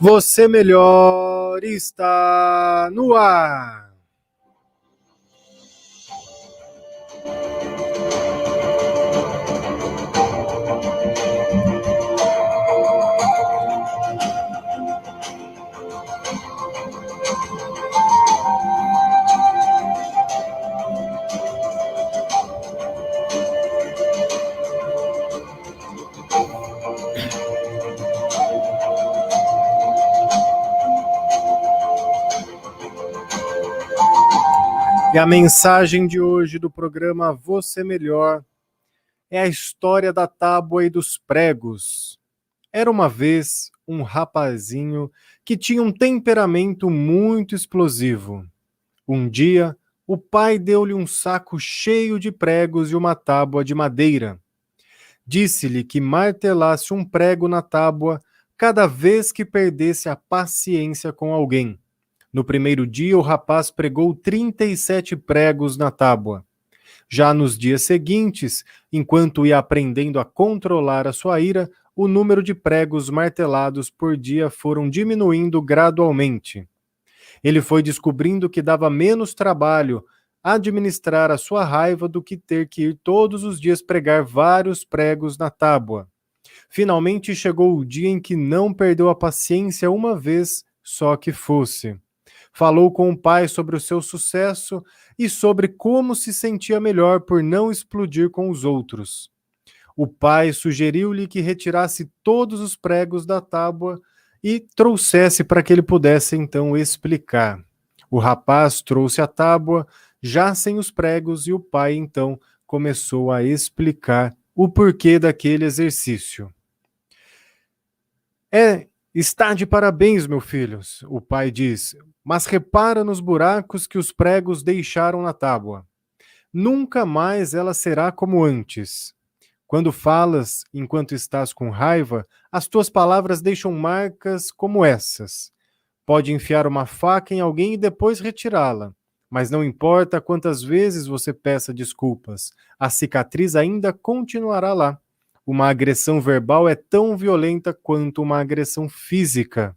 Você Melhor está no ar. E a mensagem de hoje do programa Você Melhor é a história da tábua e dos pregos. Era uma vez um rapazinho que tinha um temperamento muito explosivo. Um dia, o pai deu-lhe um saco cheio de pregos e uma tábua de madeira. Disse-lhe que martelasse um prego na tábua cada vez que perdesse a paciência com alguém. No primeiro dia, o rapaz pregou 37 pregos na tábua. Já nos dias seguintes, enquanto ia aprendendo a controlar a sua ira, o número de pregos martelados por dia foram diminuindo gradualmente. Ele foi descobrindo que dava menos trabalho administrar a sua raiva do que ter que ir todos os dias pregar vários pregos na tábua. Finalmente chegou o dia em que não perdeu a paciência uma vez só que fosse. Falou com o pai sobre o seu sucesso e sobre como se sentia melhor por não explodir com os outros. O pai sugeriu-lhe que retirasse todos os pregos da tábua e trouxesse para que ele pudesse então explicar. O rapaz trouxe a tábua, já sem os pregos, e o pai então começou a explicar o porquê daquele exercício. Está de parabéns, meu filho, o pai diz, mas repara nos buracos que os pregos deixaram na tábua. Nunca mais ela será como antes. Quando falas enquanto estás com raiva, as tuas palavras deixam marcas como essas. Pode enfiar uma faca em alguém e depois retirá-la, mas não importa quantas vezes você peça desculpas, a cicatriz ainda continuará lá. Uma agressão verbal é tão violenta quanto uma agressão física.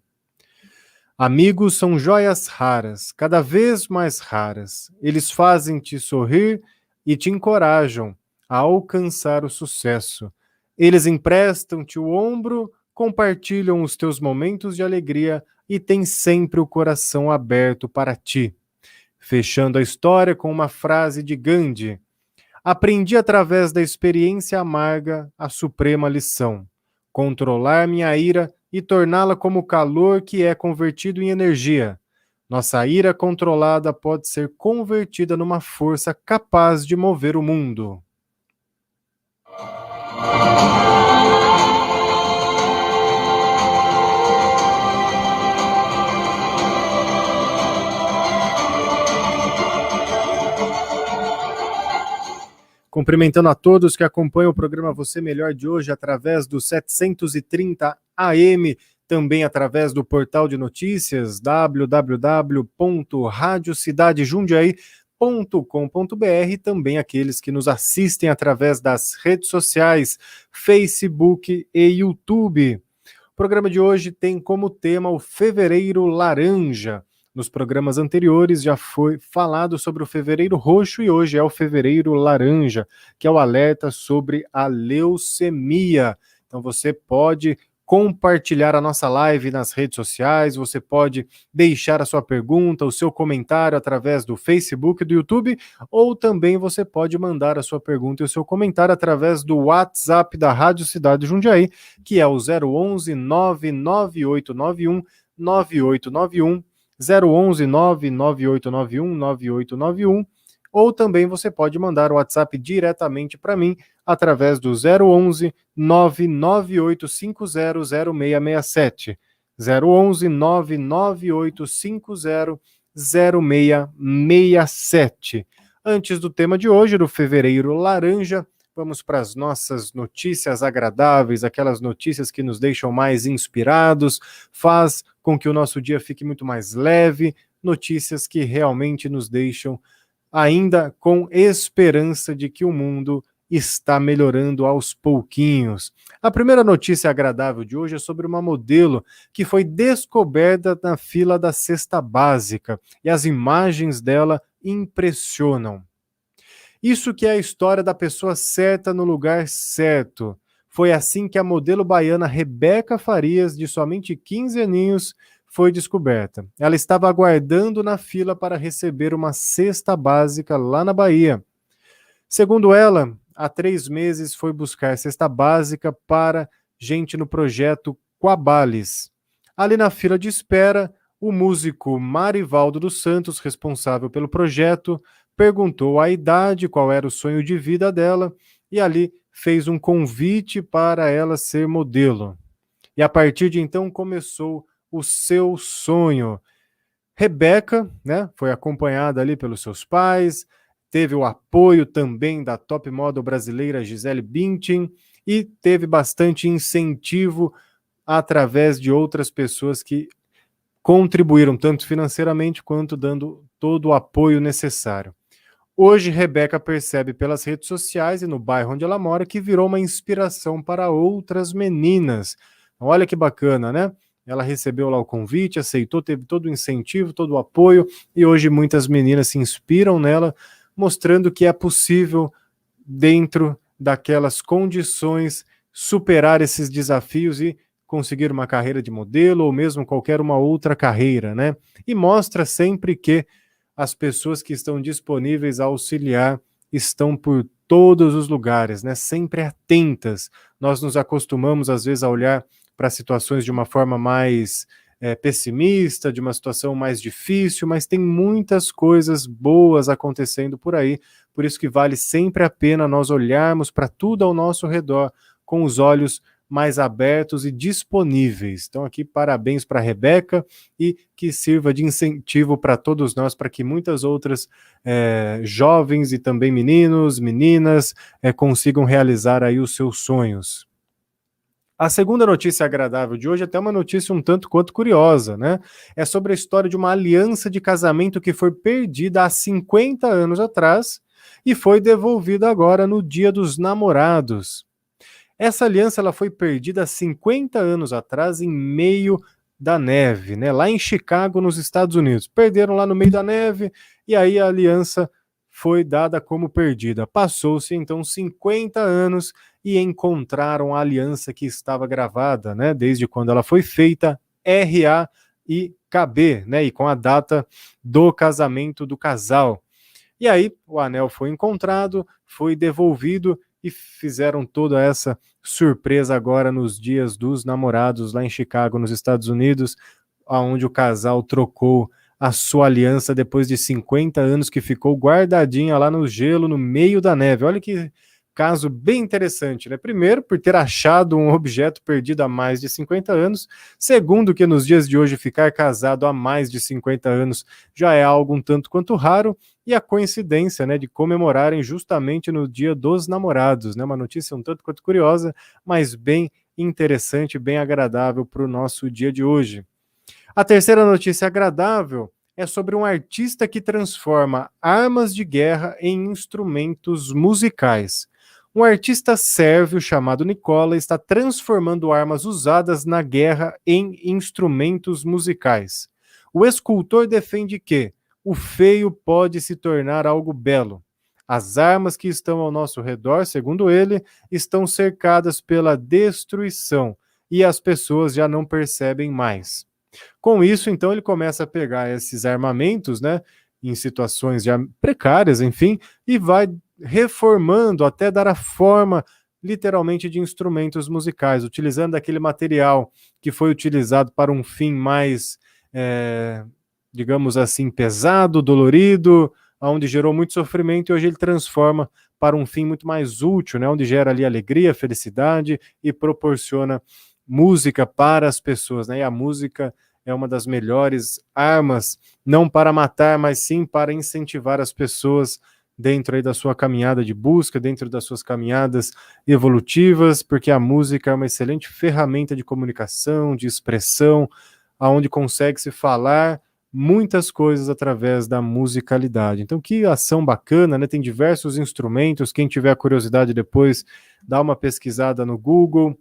Amigos são joias raras, cada vez mais raras. Eles fazem-te sorrir e te encorajam a alcançar o sucesso. Eles emprestam-te o ombro, compartilham os teus momentos de alegria e têm sempre o coração aberto para ti. Fechando a história com uma frase de Gandhi: aprendi através da experiência amarga a suprema lição: controlar minha ira e torná-la como calor que é convertido em energia. Nossa ira controlada pode ser convertida numa força capaz de mover o mundo. Cumprimentando a todos que acompanham o programa Você Melhor de hoje através do 730 AM, também através do portal de notícias www.radiocidadeJundiaí.com.br, também aqueles que nos assistem através das redes sociais, Facebook e YouTube. O programa de hoje tem como tema o Fevereiro Laranja. Nos programas anteriores já foi falado sobre o Fevereiro Roxo e hoje é o Fevereiro Laranja, que é o alerta sobre a leucemia. Então você pode compartilhar a nossa live nas redes sociais, você pode deixar a sua pergunta, o seu comentário através do Facebook e do YouTube, ou também você pode mandar a sua pergunta e o seu comentário através do WhatsApp da Rádio Cidade Jundiaí, que é o 011 99891 9891, 011 99891 9891, ou também você pode mandar o WhatsApp diretamente para mim através do 011 99850 0667, 011 99850 0667. Antes do tema de hoje, do Fevereiro Laranja, vamos para as nossas notícias agradáveis, aquelas notícias que nos deixam mais inspirados, faz com que o nosso dia fique muito mais leve, notícias que realmente nos deixam ainda com esperança de que o mundo está melhorando aos pouquinhos. A primeira notícia agradável de hoje é sobre uma modelo que foi descoberta na fila da cesta básica e as imagens dela impressionam. Isso que é a história da pessoa certa no lugar certo. Foi assim que a modelo baiana Rebeca Farias, de somente 15 aninhos, foi descoberta. Ela estava aguardando na fila para receber uma cesta básica lá na Bahia. Segundo ela, há 3 meses foi buscar cesta básica para gente no projeto Quabales. Ali na fila de espera, o músico Marivaldo dos Santos, responsável pelo projeto, perguntou a idade, qual era o sonho de vida dela, e ali fez um convite para ela ser modelo. E a partir de então começou o seu sonho. Rebeca, né, foi acompanhada ali pelos seus pais, teve o apoio também da top model brasileira Gisele Bündchen e teve bastante incentivo através de outras pessoas que contribuíram tanto financeiramente quanto dando todo o apoio necessário. Hoje, Rebeca percebe pelas redes sociais e no bairro onde ela mora que virou uma inspiração para outras meninas. Olha que bacana, né? Ela recebeu lá o convite, aceitou, teve todo o incentivo, todo o apoio, e hoje muitas meninas se inspiram nela, mostrando que é possível, dentro daquelas condições, superar esses desafios e conseguir uma carreira de modelo ou mesmo qualquer uma outra carreira, né? E mostra sempre que as pessoas que estão disponíveis a auxiliar estão por todos os lugares, né? Sempre atentas. Nós nos acostumamos, às vezes, a olhar para situações de uma forma mais pessimista, de uma situação mais difícil, mas tem muitas coisas boas acontecendo por aí, por isso que vale sempre a pena nós olharmos para tudo ao nosso redor com os olhos mais abertos e disponíveis. Então aqui parabéns para a Rebeca e que sirva de incentivo para todos nós, para que muitas outras jovens e também meninos, meninas consigam realizar aí os seus sonhos. A segunda notícia agradável de hoje é até uma notícia um tanto quanto curiosa, né? É sobre a história de uma aliança de casamento que foi perdida há 50 anos atrás e foi devolvida agora no Dia dos Namorados. Essa aliança ela foi perdida há 50 anos atrás em meio da neve, né? Lá em Chicago, nos Estados Unidos. Perderam lá no meio da neve e aí a aliança foi dada como perdida. Passou-se então 50 anos e encontraram a aliança que estava gravada, né? Desde quando ela foi feita, RA e KB, né? E com a data do casamento do casal. E aí o anel foi encontrado, foi devolvido e fizeram toda essa surpresa agora nos Dias dos Namorados lá em Chicago, nos Estados Unidos, onde o casal trocou a sua aliança depois de 50 anos que ficou guardadinha lá no gelo, no meio da neve. Olha que caso bem interessante, né? Primeiro, por ter achado um objeto perdido há mais de 50 anos. Segundo, que nos dias de hoje ficar casado há mais de 50 anos já é algo um tanto quanto raro. E a coincidência, né, de comemorarem justamente no Dia dos Namorados, né? Uma notícia um tanto quanto curiosa, mas bem interessante, bem agradável para o nosso dia de hoje. A terceira notícia agradável é sobre um artista que transforma armas de guerra em instrumentos musicais. Um artista sérvio chamado Nicola está transformando armas usadas na guerra em instrumentos musicais. O escultor defende que o feio pode se tornar algo belo. As armas que estão ao nosso redor, segundo ele, estão cercadas pela destruição e as pessoas já não percebem mais. Com isso, então, ele começa a pegar esses armamentos, né, em situações já precárias, enfim, e vai reformando até dar a forma, literalmente, de instrumentos musicais, utilizando aquele material que foi utilizado para um fim mais, digamos assim, pesado, dolorido, onde gerou muito sofrimento, e hoje ele transforma para um fim muito mais útil, né, onde gera ali alegria, felicidade e proporciona música para as pessoas, né? E a música é uma das melhores armas, não para matar, mas sim para incentivar as pessoas dentro aí da sua caminhada de busca, dentro das suas caminhadas evolutivas, porque a música é uma excelente ferramenta de comunicação, de expressão, aonde consegue se falar muitas coisas através da musicalidade. Então, que ação bacana, né? Tem diversos instrumentos. Quem tiver curiosidade depois, dá uma pesquisada no Google,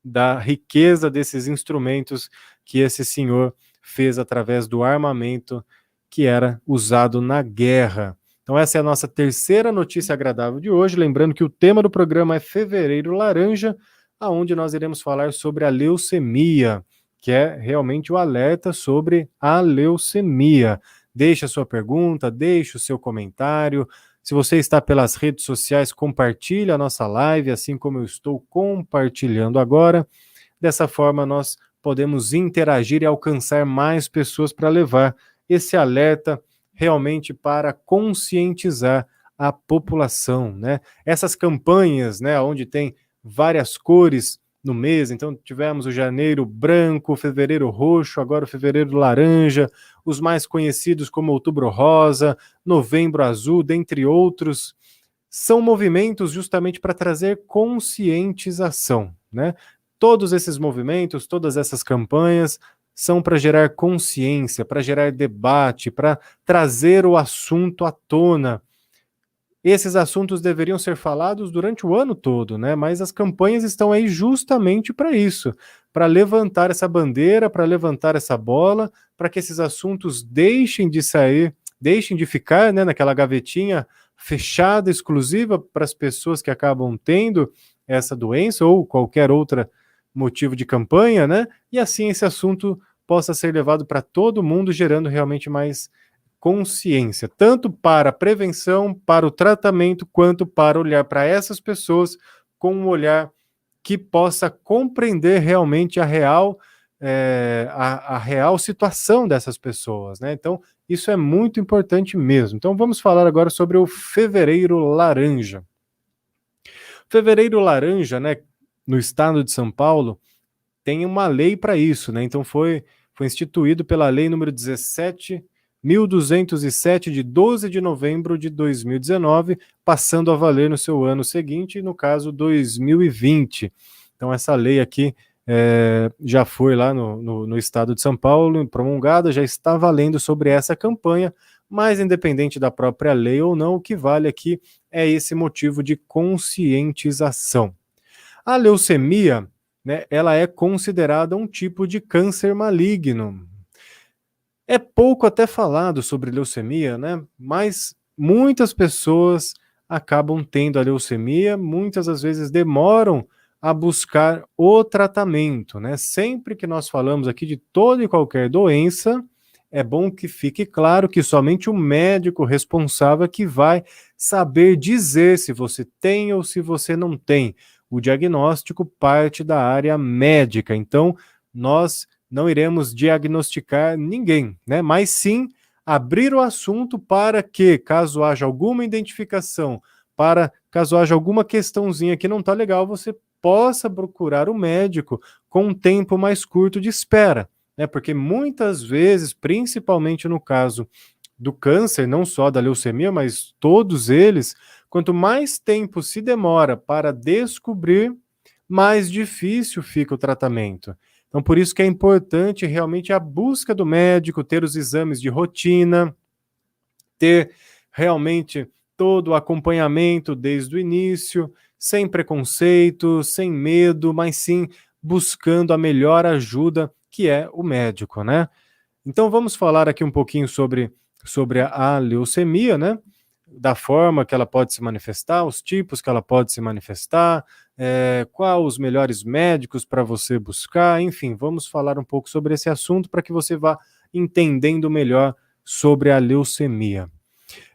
da riqueza desses instrumentos que esse senhor fez através do armamento que era usado na guerra. Então essa é a nossa terceira notícia agradável de hoje, lembrando que o tema do programa é Fevereiro Laranja, aonde nós iremos falar sobre a leucemia, que é realmente o alerta sobre a leucemia. Deixe a sua pergunta, deixe o seu comentário. Se você está pelas redes sociais, compartilhe a nossa live, assim como eu estou compartilhando agora. Dessa forma, nós podemos interagir e alcançar mais pessoas para levar esse alerta realmente para conscientizar a população, né? Essas campanhas, né, onde tem várias cores no mês, então tivemos o janeiro branco, o fevereiro roxo, agora o fevereiro laranja, os mais conhecidos como outubro rosa, novembro azul, dentre outros, são movimentos justamente para trazer conscientização, né? Todos esses movimentos, todas essas campanhas são para gerar consciência, para gerar debate, para trazer o assunto à tona. Esses assuntos deveriam ser falados durante o ano todo, né? Mas as campanhas estão aí justamente para isso, para levantar essa bandeira, para levantar essa bola, para que esses assuntos deixem de sair, deixem de ficar, né, naquela gavetinha fechada, exclusiva para as pessoas que acabam tendo essa doença ou qualquer outro motivo de campanha, né? E assim esse assunto possa ser levado para todo mundo, gerando realmente mais consciência, tanto para a prevenção, para o tratamento, quanto para olhar para essas pessoas com um olhar que possa compreender realmente a real, a real situação dessas pessoas, né? Então, isso é muito importante mesmo. Então, vamos falar agora sobre o Fevereiro Laranja. Fevereiro Laranja, né, no estado de São Paulo, tem uma lei para isso, né? Então, foi instituído pela lei número 17.207, de 12 de novembro de 2019, passando a valer no seu ano seguinte, no caso 2020. Então essa lei aqui já foi lá no estado de São Paulo, promulgada, já está valendo sobre essa campanha, mas independente da própria lei ou não, o que vale aqui é esse motivo de conscientização. A leucemia, né, ela é considerada um tipo de câncer maligno. É pouco até falado sobre leucemia, né? Mas muitas pessoas acabam tendo a leucemia, muitas às vezes demoram a buscar o tratamento, né? Sempre que nós falamos aqui de toda e qualquer doença, é bom que fique claro que somente o médico responsável é que vai saber dizer se você tem ou se você não tem. O diagnóstico parte da área médica, então nós não iremos diagnosticar ninguém, né? Mas sim abrir o assunto para que, caso haja alguma identificação, para caso haja alguma questãozinha que não está legal, você possa procurar o médico com um tempo mais curto de espera, né? Porque muitas vezes, principalmente no caso do câncer, não só da leucemia, mas todos eles, quanto mais tempo se demora para descobrir, mais difícil fica o tratamento. Então, por isso que é importante realmente a busca do médico, ter os exames de rotina, ter realmente todo o acompanhamento desde o início, sem preconceito, sem medo, mas sim buscando a melhor ajuda, que é o médico, né? Então, vamos falar aqui um pouquinho sobre a leucemia, né? Da forma que ela pode se manifestar, os tipos que ela pode se manifestar, quais os melhores médicos para você buscar, enfim, vamos falar um pouco sobre esse assunto para que você vá entendendo melhor sobre a leucemia.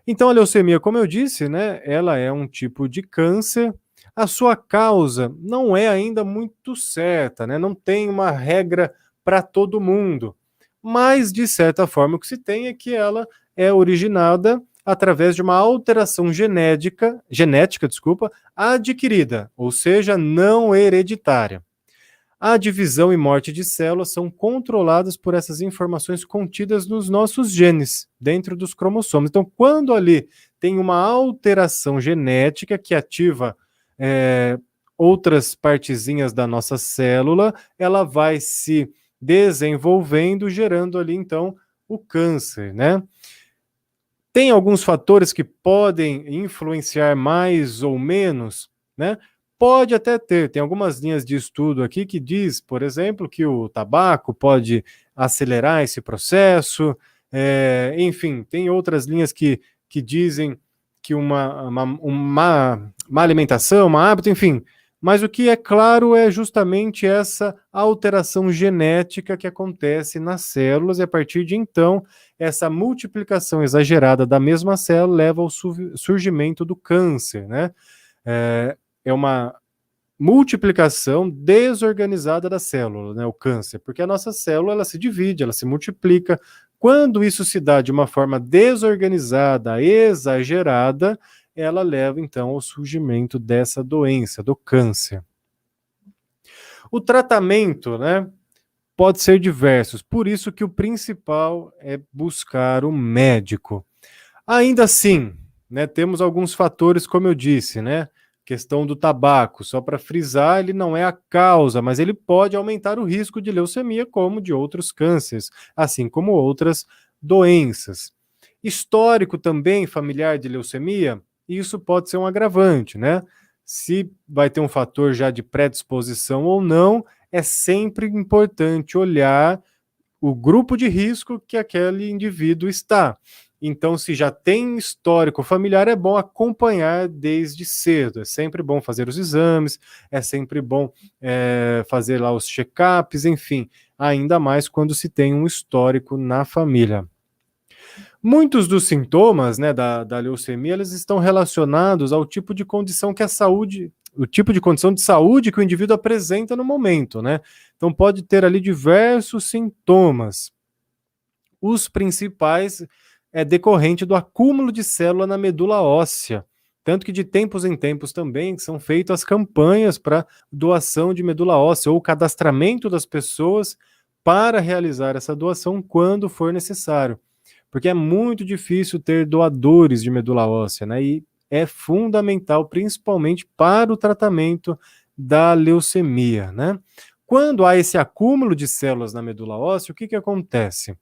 Então, a leucemia, como eu disse, né, ela é um tipo de câncer. A sua causa não é ainda muito certa, né? Não tem uma regra para todo mundo. Mas, de certa forma, o que se tem é que ela é originada através de uma alteração genética, adquirida, ou seja, não hereditária. A divisão e morte de células são controladas por essas informações contidas nos nossos genes, dentro dos cromossomos. Então, quando ali tem uma alteração genética que ativa outras partezinhas da nossa célula, ela vai se desenvolvendo, gerando ali, então, o câncer, né? Tem alguns fatores que podem influenciar mais ou menos, né? Pode até ter, tem algumas linhas de estudo aqui que diz, por exemplo, que o tabaco pode acelerar esse processo, enfim, tem outras linhas que dizem que uma má alimentação, má hábito, enfim, mas o que é claro é justamente essa alteração genética que acontece nas células e a partir de então, essa multiplicação exagerada da mesma célula leva ao surgimento do câncer, né? É uma multiplicação desorganizada da célula, né, o câncer, porque a nossa célula ela se divide, ela se multiplica. Quando isso se dá de uma forma desorganizada, exagerada, ela leva então ao surgimento dessa doença, do câncer. O tratamento, né, pode ser diversos, por isso que o principal é buscar o médico. Ainda assim, né, temos alguns fatores, como eu disse, né? Questão do tabaco, só para frisar, ele não é a causa, mas ele pode aumentar o risco de leucemia, como de outros cânceres, assim como outras doenças. Histórico também familiar de leucemia, isso pode ser um agravante, né? Se vai ter um fator já de predisposição ou não, é sempre importante olhar o grupo de risco que aquele indivíduo está. Então, se já tem histórico familiar, é bom acompanhar desde cedo. É sempre bom fazer os exames, é sempre bom fazer lá os check-ups, enfim, ainda mais quando se tem um histórico na família. Muitos dos sintomas, né, da leucemia, eles estão relacionados ao tipo de condição que a saúde, o tipo de condição de saúde que o indivíduo apresenta no momento, né? Então pode ter ali diversos sintomas. Os principais é decorrente do acúmulo de célula na medula óssea, tanto que de tempos em tempos também são feitas as campanhas para doação de medula óssea ou cadastramento das pessoas para realizar essa doação quando for necessário, porque é muito difícil ter doadores de medula óssea, né? E é fundamental, principalmente para o tratamento da leucemia, né? Quando há esse acúmulo de células na medula óssea, o que acontece?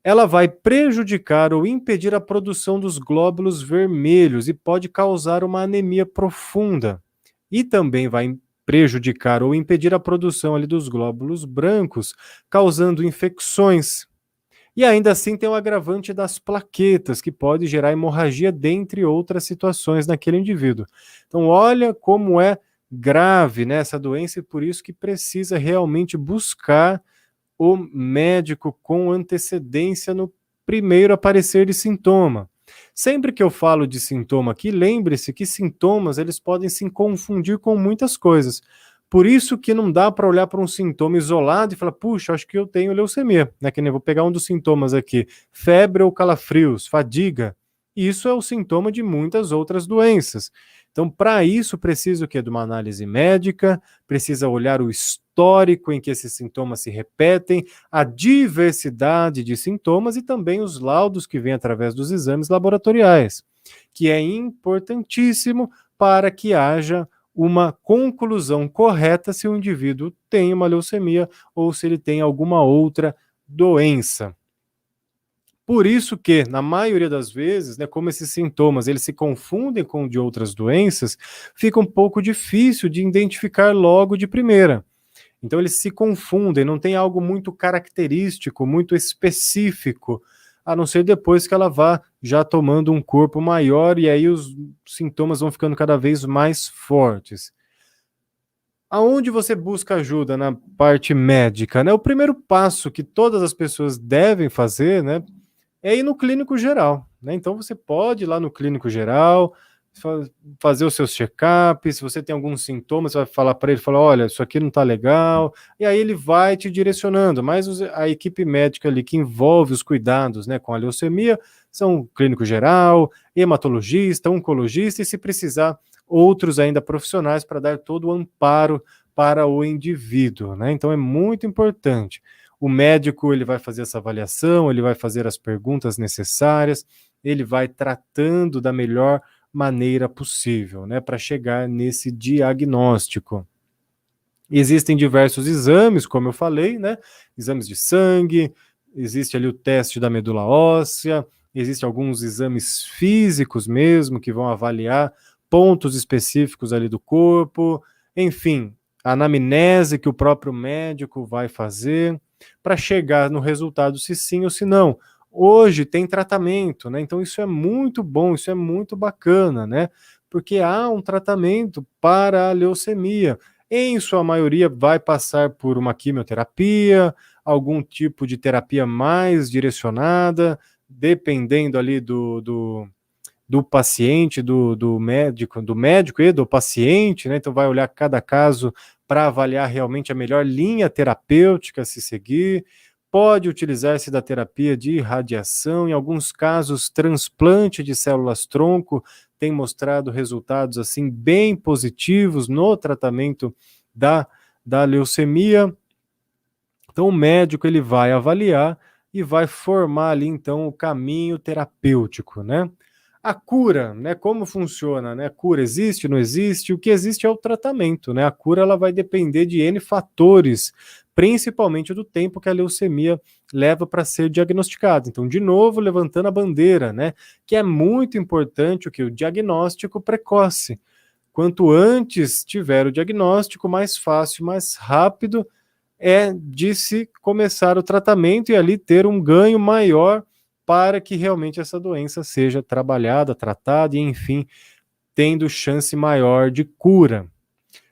Ela vai prejudicar ou impedir a produção dos glóbulos vermelhos e pode causar uma anemia profunda. E também vai prejudicar ou impedir a produção ali dos glóbulos brancos, causando infecções. E ainda assim tem o agravante das plaquetas, que pode gerar hemorragia, dentre outras situações naquele indivíduo. Então, olha como é grave, né, essa doença e por isso que precisa realmente buscar o médico com antecedência no primeiro aparecer de sintoma. Sempre que eu falo de sintoma aqui, lembre-se que sintomas eles podem se confundir com muitas coisas. Por isso que não dá para olhar para um sintoma isolado e falar, puxa, acho que eu tenho leucemia, né? Que nem vou pegar um dos sintomas aqui, febre ou calafrios, fadiga. Isso é o sintoma de muitas outras doenças. Então, para isso, precisa o quê? De uma análise médica, precisa olhar o histórico em que esses sintomas se repetem, a diversidade de sintomas e também os laudos que vêm através dos exames laboratoriais, que é importantíssimo para que haja uma conclusão correta se o indivíduo tem uma leucemia ou se ele tem alguma outra doença. Por isso que, na maioria das vezes, né, como esses sintomas eles se confundem com de outras doenças, fica um pouco difícil de identificar logo de primeira. Então eles se confundem, não tem algo muito característico, muito específico, a não ser depois que ela vá já tomando um corpo maior e aí os sintomas vão ficando cada vez mais fortes. Aonde você busca ajuda na parte médica, né? O primeiro passo que todas as pessoas devem fazer, né, é ir no clínico geral, né? Então você pode ir lá no clínico geral, fazer os seus check-ups, se você tem alguns sintomas, você vai falar para ele, falar, olha, isso aqui não está legal, e aí ele vai te direcionando, mas a equipe médica ali que envolve os cuidados, né, com a leucemia, são clínico geral, hematologista, oncologista, e se precisar, outros ainda profissionais para dar todo o amparo para o indivíduo, né? Então é muito importante. O médico ele vai fazer essa avaliação, ele vai fazer as perguntas necessárias, ele vai tratando da melhor maneira possível, né, para chegar nesse diagnóstico. Existem diversos exames, como eu falei, né? Exames de sangue, existe ali o teste da medula óssea, existem alguns exames físicos mesmo que vão avaliar pontos específicos ali do corpo, enfim, a anamnese que o próprio médico vai fazer para chegar no resultado se sim ou se não. Hoje tem tratamento, né? Então isso é muito bom, isso é muito bacana, né? Porque há um tratamento para a leucemia. Em sua maioria, vai passar por uma quimioterapia, algum tipo de terapia mais direcionada, dependendo ali do paciente, do médico e do paciente, né? Então vai olhar cada caso para avaliar realmente a melhor linha terapêutica a se seguir. Pode utilizar-se da terapia de radiação, em alguns casos, transplante de células-tronco tem mostrado resultados assim bem positivos no tratamento da leucemia. Então o médico ele vai avaliar e vai formar ali então o caminho terapêutico, né? A cura, né? Como funciona, né? A cura existe, não existe? O que existe é o tratamento, né? A cura ela vai depender de N fatores, principalmente do tempo que a leucemia leva para ser diagnosticada. Então, de novo, levantando a bandeira, né? Que é muito importante o que o diagnóstico precoce. Quanto antes tiver o diagnóstico, mais fácil, mais rápido é de se começar o tratamento e ali ter um ganho maior para que realmente essa doença seja trabalhada, tratada e, enfim, tendo chance maior de cura.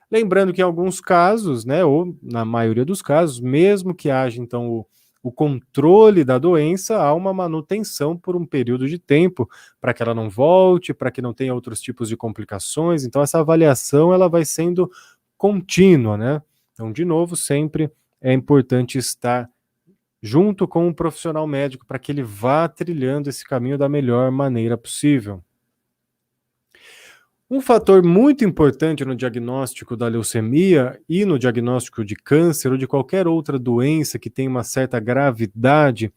Lembrando que em alguns casos, né, ou na maioria dos casos, mesmo que haja então o controle da doença, há uma manutenção por um período de tempo para que ela não volte, para que não tenha outros tipos de complicações. Então essa avaliação ela vai sendo contínua, né? Então, de novo, sempre é importante estar junto com um profissional médico para que ele vá trilhando esse caminho da melhor maneira possível. Um fator muito importante no diagnóstico da leucemia e no diagnóstico de câncer ou de qualquer outra doença que tenha uma certa gravidade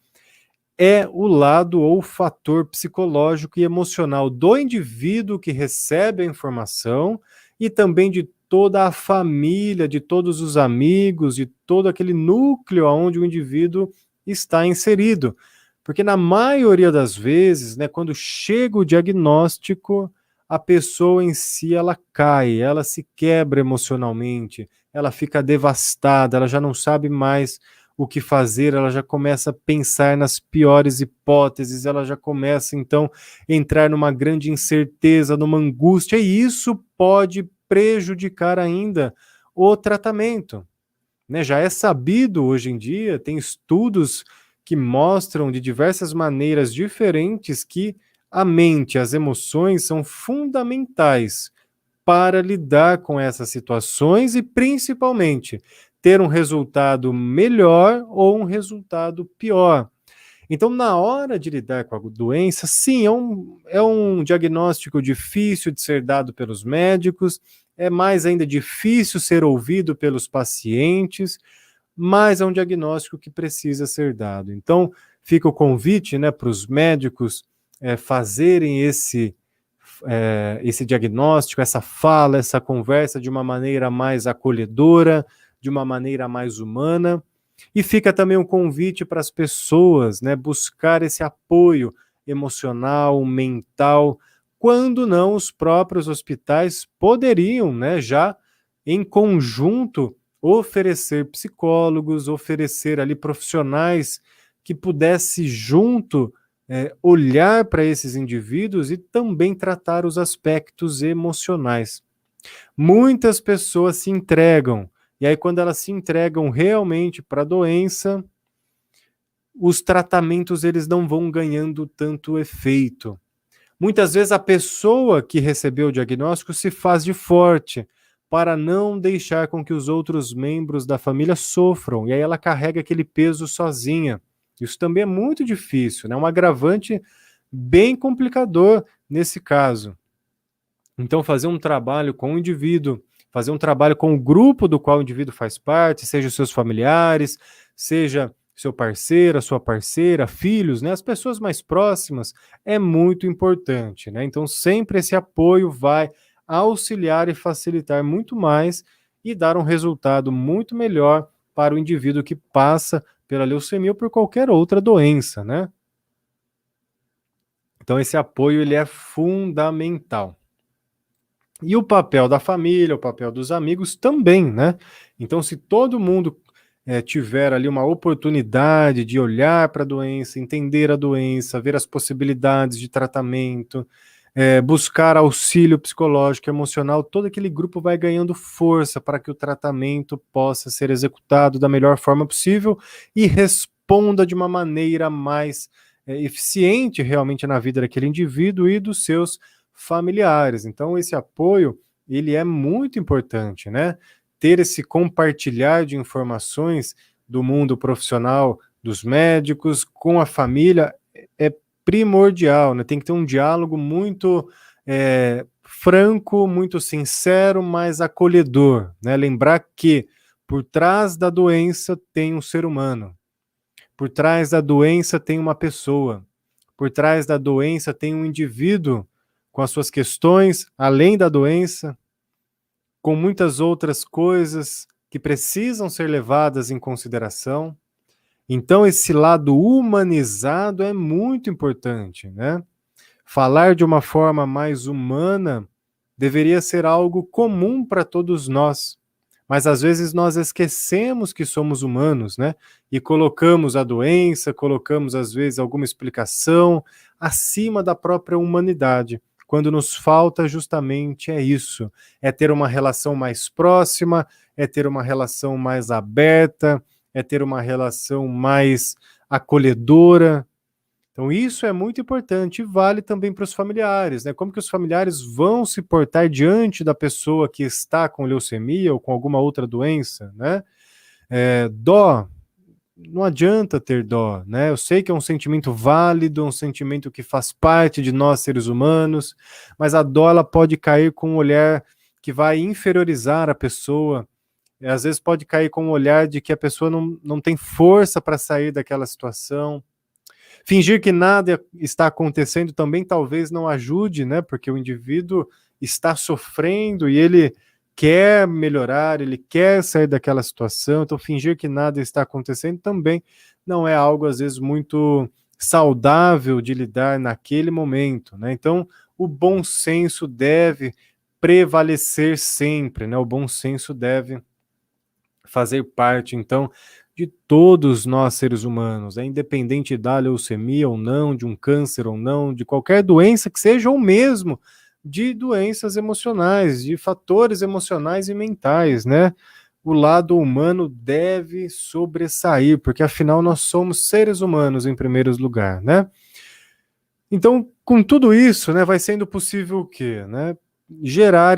é o lado ou o fator psicológico e emocional do indivíduo que recebe a informação e também de toda a família, de todos os amigos, de todo aquele núcleo onde o indivíduo está inserido. Porque na maioria das vezes, né, quando chega o diagnóstico, a pessoa em si ela cai, ela se quebra emocionalmente, ela fica devastada, ela já não sabe mais o que fazer, ela já começa a pensar nas piores hipóteses, ela já começa então a entrar numa grande incerteza, numa angústia, e isso pode prejudicar ainda o tratamento, né? Já é sabido hoje em dia, tem estudos que mostram de diversas maneiras diferentes que a mente, as emoções são fundamentais para lidar com essas situações e, principalmente, ter um resultado melhor ou um resultado pior. Então, na hora de lidar com a doença, sim, é um diagnóstico difícil de ser dado pelos médicos, é mais ainda difícil ser ouvido pelos pacientes, mas é um diagnóstico que precisa ser dado. Então, fica o convite, né, para os médicos fazerem esse diagnóstico, essa fala, essa conversa de uma maneira mais acolhedora, de uma maneira mais humana. E fica também um convite para as pessoas, né, buscar esse apoio emocional, mental, quando não os próprios hospitais poderiam, né, já em conjunto oferecer psicólogos, oferecer ali profissionais que pudesse junto olhar para esses indivíduos e também tratar os aspectos emocionais. Muitas pessoas se entregam, e aí quando elas se entregam realmente para a doença, os tratamentos eles não vão ganhando tanto efeito. Muitas vezes a pessoa que recebeu o diagnóstico se faz de forte para não deixar com que os outros membros da família sofram, e aí ela carrega aquele peso sozinha. Isso também é muito difícil, né? Um agravante bem complicador nesse caso. Então, fazer um trabalho com o indivíduo fazer um trabalho com o grupo do qual o indivíduo faz parte, seja os seus familiares, seja seu parceiro, a sua parceira, filhos, né? As pessoas mais próximas, é muito importante, né? Então, sempre esse apoio vai auxiliar e facilitar muito mais e dar um resultado muito melhor para o indivíduo que passa pela leucemia ou por qualquer outra doença, né? Então, esse apoio ele é fundamental. E o papel da família, o papel dos amigos também, né? Então, se todo mundo tiver ali uma oportunidade de olhar para a doença, entender a doença, ver as possibilidades de tratamento, buscar auxílio psicológico, emocional, todo aquele grupo vai ganhando força para que o tratamento possa ser executado da melhor forma possível e responda de uma maneira mais eficiente realmente na vida daquele indivíduo e dos seus familiares. Então, esse apoio, ele é muito importante, né? Ter esse compartilhar de informações do mundo profissional, dos médicos, com a família, é primordial, né? Tem que ter um diálogo muito franco, muito sincero, mas acolhedor, né? Lembrar que por trás da doença tem um ser humano, por trás da doença tem uma pessoa, por trás da doença tem um indivíduo com as suas questões, além da doença, com muitas outras coisas que precisam ser levadas em consideração. Então, esse lado humanizado é muito importante, né? Falar de uma forma mais humana deveria ser algo comum para todos nós, mas às vezes nós esquecemos que somos humanos, né? E colocamos a doença, colocamos às vezes alguma explicação acima da própria humanidade, quando nos falta justamente é isso, é ter uma relação mais próxima, é ter uma relação mais aberta, é ter uma relação mais acolhedora. Então isso é muito importante e vale também para os familiares, né? Como que os familiares vão se portar diante da pessoa que está com leucemia ou com alguma outra doença, né? Dó, não adianta ter dó, né? Eu sei que é um sentimento válido, um sentimento que faz parte de nós seres humanos, mas a dó ela pode cair com um olhar que vai inferiorizar a pessoa, às vezes pode cair com um olhar de que a pessoa não tem força para sair daquela situação. Fingir que nada está acontecendo também talvez não ajude, né? Porque o indivíduo está sofrendo e ele quer melhorar, ele quer sair daquela situação, então fingir que nada está acontecendo também não é algo, às vezes, muito saudável de lidar naquele momento, né? Então, o bom senso deve prevalecer sempre, né? O bom senso deve fazer parte, então, de todos nós seres humanos, independente da leucemia ou não, de um câncer ou não, de qualquer doença que seja, ou mesmo de doenças emocionais, de fatores emocionais e mentais, né? O lado humano deve sobressair, porque afinal nós somos seres humanos em primeiro lugar, né? Então, com tudo isso, né, vai sendo possível o quê, né? Gerar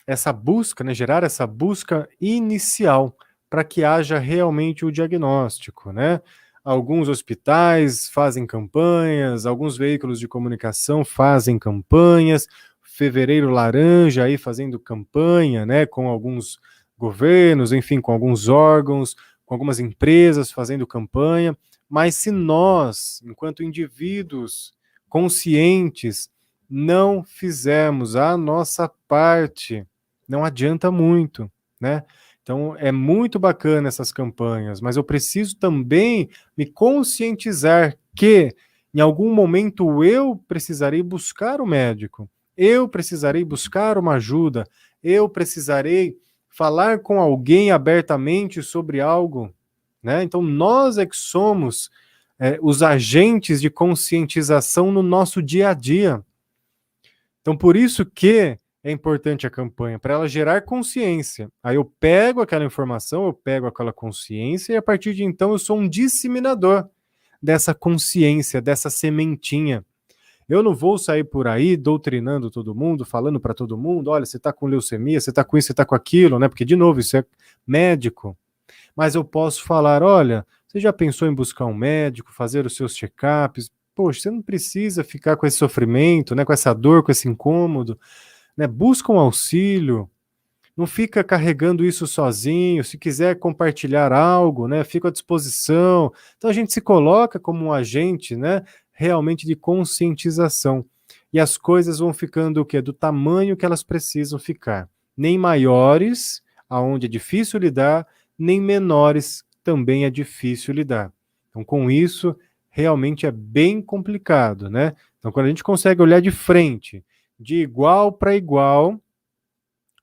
essa busca, né, gerar essa busca inicial para que haja realmente o diagnóstico, né? Alguns hospitais fazem campanhas, alguns veículos de comunicação fazem campanhas, Fevereiro Laranja aí fazendo campanha, né, com alguns governos, enfim, com alguns órgãos, com algumas empresas fazendo campanha, mas se nós, enquanto indivíduos conscientes, não fizermos a nossa parte, não adianta muito, né? Então é muito bacana essas campanhas, mas eu preciso também me conscientizar que em algum momento eu precisarei buscar o médico, eu precisarei buscar uma ajuda, eu precisarei falar com alguém abertamente sobre algo, né? Então nós é que somos os agentes de conscientização no nosso dia a dia. Então, por isso que é importante a campanha, para ela gerar consciência. Aí eu pego aquela informação, eu pego aquela consciência, e a partir de então eu sou um disseminador dessa consciência, dessa sementinha. Eu não vou sair por aí doutrinando todo mundo, falando para todo mundo, olha, você está com leucemia, você está com isso, você está com aquilo, né? Porque, de novo, isso é médico. Mas eu posso falar, olha, você já pensou em buscar um médico, fazer os seus check-ups? Poxa, você não precisa ficar com esse sofrimento, né, com essa dor, com esse incômodo. né? Busca um auxílio, não fica carregando isso sozinho. Se quiser compartilhar algo, né, fica à disposição. Então a gente se coloca como um agente, né, realmente de conscientização. E as coisas vão ficando o quê? Do tamanho que elas precisam ficar. Nem maiores, aonde é difícil lidar, nem menores, também é difícil lidar. Então, com isso, realmente é bem complicado, né? Então, quando a gente consegue olhar de frente, de igual para igual,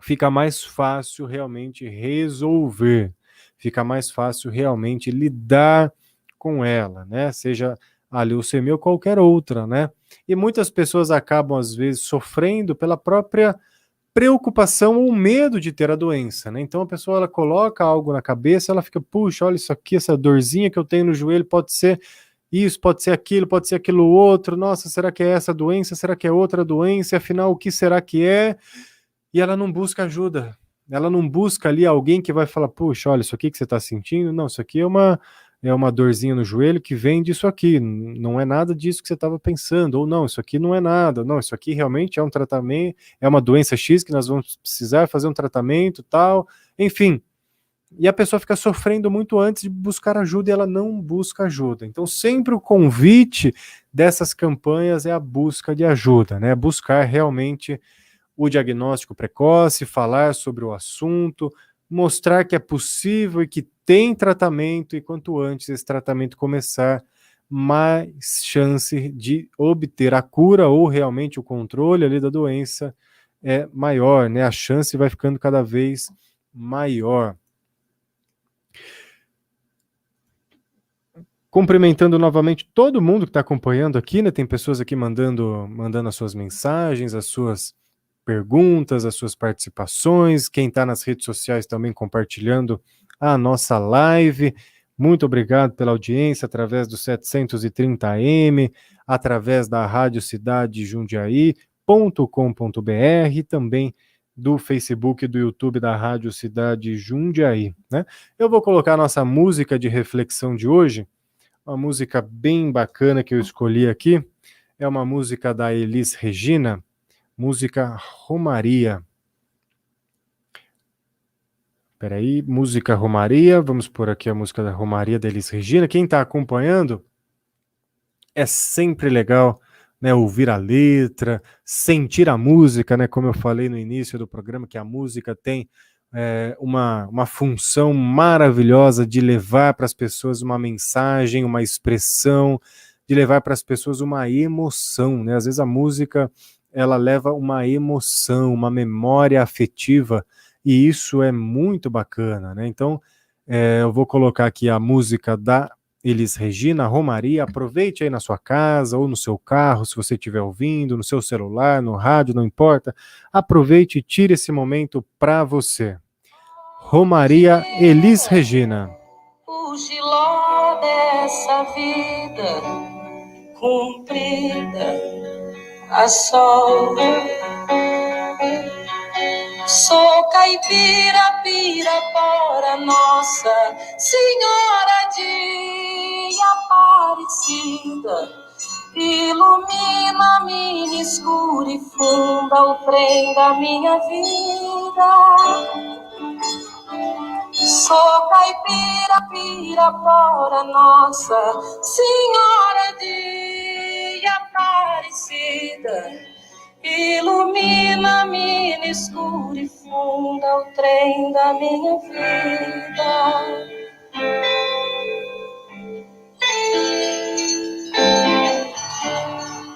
fica mais fácil realmente resolver, fica mais fácil realmente lidar com ela, né? Seja a leucemia ou qualquer outra, né? E muitas pessoas acabam, às vezes, sofrendo pela própria preocupação ou medo de ter a doença, né? Então a pessoa ela coloca algo na cabeça, ela fica, puxa, olha isso aqui, essa dorzinha que eu tenho no joelho pode ser isso, pode ser aquilo outro, nossa, será que é essa doença? Será que é outra doença? Afinal, o que será que é? E ela não busca ajuda. Ela não busca ali alguém que vai falar, puxa, olha, isso aqui que você está sentindo, não, isso aqui é uma dorzinha no joelho que vem disso aqui, não é nada disso que você estava pensando, ou não, isso aqui não é nada, não, isso aqui realmente é um tratamento, é uma doença X que nós vamos precisar fazer um tratamento, tal, enfim. E a pessoa fica sofrendo muito antes de buscar ajuda e ela não busca ajuda. Então, sempre o convite dessas campanhas é a busca de ajuda, né? Buscar realmente o diagnóstico precoce, falar sobre o assunto, mostrar que é possível e que tem tratamento, e quanto antes esse tratamento começar, mais chance de obter a cura ou realmente o controle ali da doença é maior, né? A chance vai ficando cada vez maior. Cumprimentando novamente todo mundo que está acompanhando aqui, né? Tem pessoas aqui mandando as suas mensagens, as suas perguntas, as suas participações, quem está nas redes sociais também compartilhando a nossa live. Muito obrigado pela audiência através do 730M, através da Rádio Cidade Jundiaí.com.br, também do Facebook e do YouTube da Rádio Cidade Jundiaí, né? Eu vou colocar a nossa música de reflexão de hoje, uma música bem bacana que eu escolhi aqui, é uma música da Elis Regina, música Romaria. Peraí, música Romaria, vamos pôr aqui a música da Romaria da Elis Regina. Quem está acompanhando, é sempre legal, né, ouvir a letra, sentir a música, né, como eu falei no início do programa, que a música tem uma função maravilhosa de levar para as pessoas uma mensagem, uma expressão, de levar para as pessoas uma emoção, né? Às vezes a música ela leva uma emoção, uma memória afetiva, e isso é muito bacana, né? Então, eu vou colocar aqui a música da Elis Regina, Romaria. Aproveite aí na sua casa ou no seu carro, se você estiver ouvindo, no seu celular, no rádio, não importa. Aproveite e tire esse momento para você. Romaria, Elis Regina. O giló dessa vida cumprida a sol. Sou caipira, pirapora, Nossa Senhora de Aparecida. Ilumina-me escura e funda o trem da minha vida. Sou caipira, pirapora, Nossa Senhora de Aparecida. Ilumina-me escura e funda o trem da minha vida.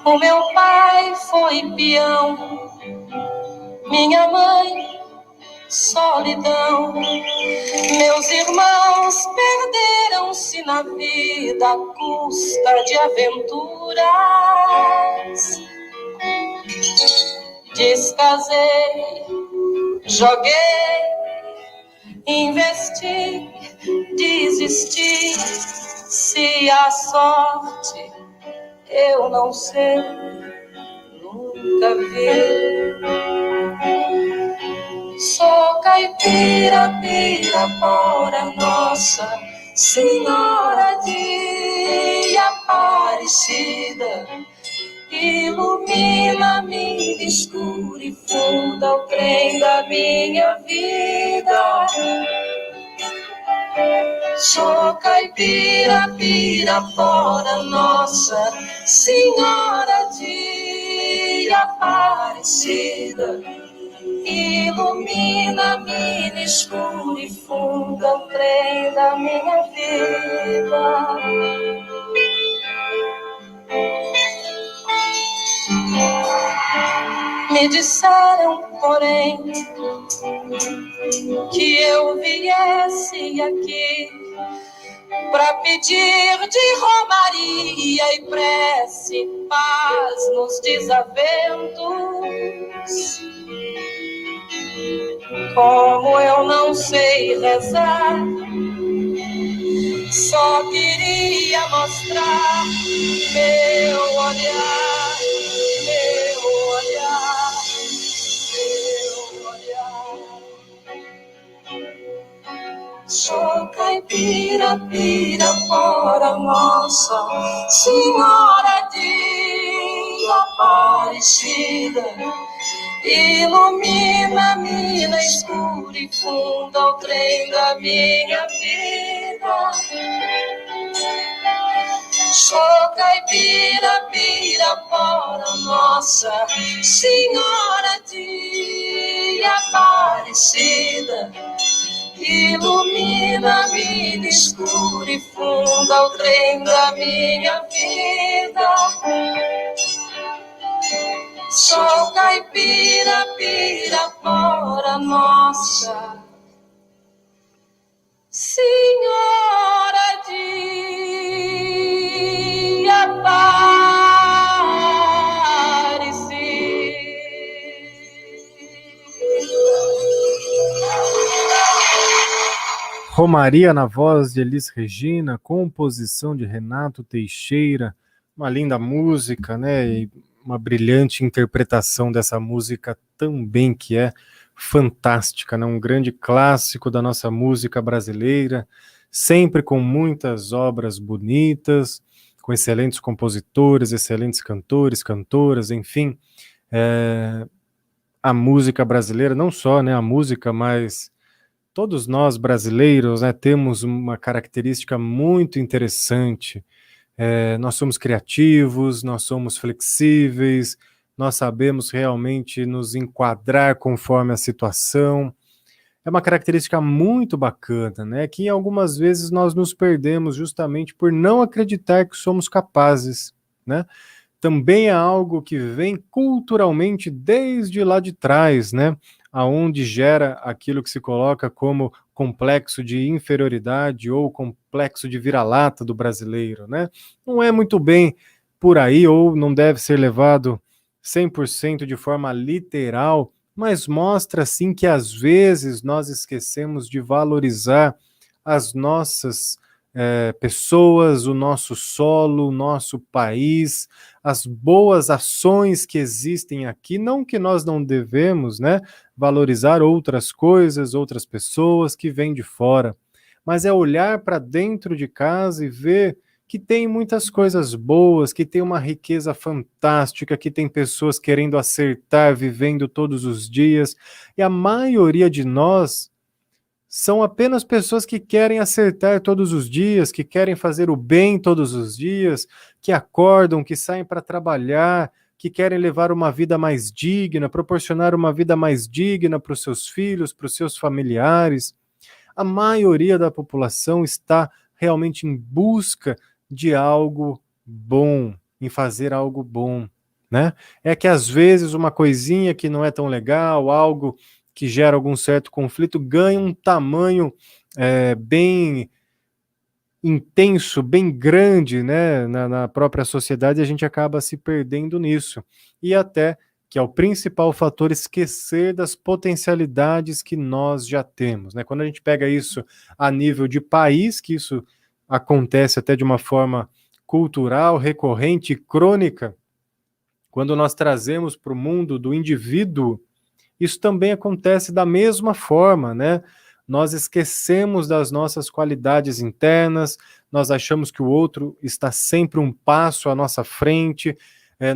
O meu pai foi peão, minha mãe solidão. Meus irmãos perderam-se na vida à custa de aventuras. Descasei, joguei, investi, desisti. Se a sorte eu não sei, nunca vi. Sou caipira, pirapora, Nossa Senhora de Aparecida. ilumina-me, escura e funda o trem da minha vida. Sou caipira, Pirapora, Nossa Senhora de Aparecida. Ilumina-me, escura e funda o trem da minha vida. Me disseram, porém, que eu viesse aqui pra pedir de romaria e prece, paz nos desaventos. Como eu não sei rezar, só queria mostrar meu olhar, meu olhar, meu olhar. Sou caipira, Pirapora, Nossa Senhora de Aparecida. Ilumina-me na escura e funda o trem da minha vida. Sou caipira, Pirapora, Nossa Senhora de Aparecida. Ilumina-me no escuro e funda o trem da minha vida. Sou caipira, Pirapora, Nossa Senhora de Aparecida. Romaria na voz de Elis Regina, composição de Renato Teixeira, uma linda música, né? E uma brilhante interpretação dessa música também, que é fantástica, né? Um grande clássico da nossa música brasileira, sempre com muitas obras bonitas, com excelentes compositores, excelentes cantores, cantoras, enfim. A música brasileira, não só, né, a música, mas todos nós brasileiros, né, temos uma característica muito interessante. Nós somos criativos, nós somos flexíveis, nós sabemos realmente nos enquadrar conforme a situação. É uma característica muito bacana, né, que algumas vezes nós nos perdemos justamente por não acreditar que somos capazes, né? Também é algo que vem culturalmente desde lá de trás, né? Aonde gera aquilo que se coloca como complexo de inferioridade ou complexo de vira-lata do brasileiro, né? Não é muito bem por aí, ou não deve ser levado 100% de forma literal, mas mostra sim que às vezes nós esquecemos de valorizar as nossas pessoas, o nosso solo, o nosso país, as boas ações que existem aqui, não que nós não devemos, né, valorizar outras coisas, outras pessoas que vêm de fora, mas é olhar para dentro de casa e ver que tem muitas coisas boas, que tem uma riqueza fantástica, que tem pessoas querendo acertar, vivendo todos os dias, e a maioria de nós são apenas pessoas que querem acertar todos os dias, que querem fazer o bem todos os dias, que acordam, que saem para trabalhar, que querem levar uma vida mais digna, proporcionar uma vida mais digna para os seus filhos, para os seus familiares. A maioria da população está realmente em busca de algo bom, em fazer algo bom, né? É que às vezes uma coisinha que não é tão legal, algo que gera algum certo conflito, ganha um tamanho bem intenso, bem grande, né, na própria sociedade, e a gente acaba se perdendo nisso. E até, que é o principal fator, esquecer das potencialidades que nós já temos, né? Quando a gente pega isso a nível de país, que isso acontece até de uma forma cultural, recorrente, crônica, quando nós trazemos para o mundo do indivíduo, isso também acontece da mesma forma, né? Nós esquecemos das nossas qualidades internas, nós achamos que o outro está sempre um passo à nossa frente,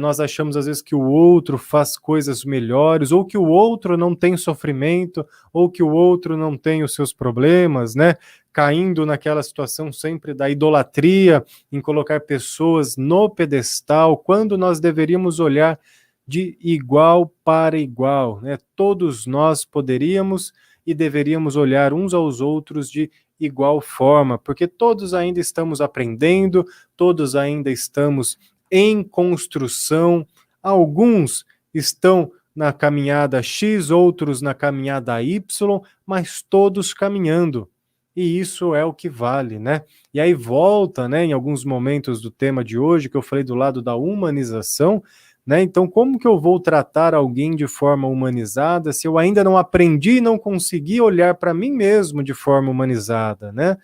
nós achamos às vezes que o outro faz coisas melhores, ou que o outro não tem sofrimento, ou que o outro não tem os seus problemas, né? Caindo naquela situação sempre da idolatria, em colocar pessoas no pedestal, quando nós deveríamos olhar de igual para igual, né? Todos nós poderíamos e deveríamos olhar uns aos outros de igual forma, porque todos ainda estamos aprendendo, todos ainda estamos em construção, alguns estão na caminhada X, outros na caminhada Y, mas todos caminhando. E isso é o que vale, né? E aí volta, né, em alguns momentos do tema de hoje, que eu falei do lado da humanização, né? Então, como que eu vou tratar alguém de forma humanizada se eu ainda não aprendi e não consegui olhar para mim mesmo de forma humanizada, né?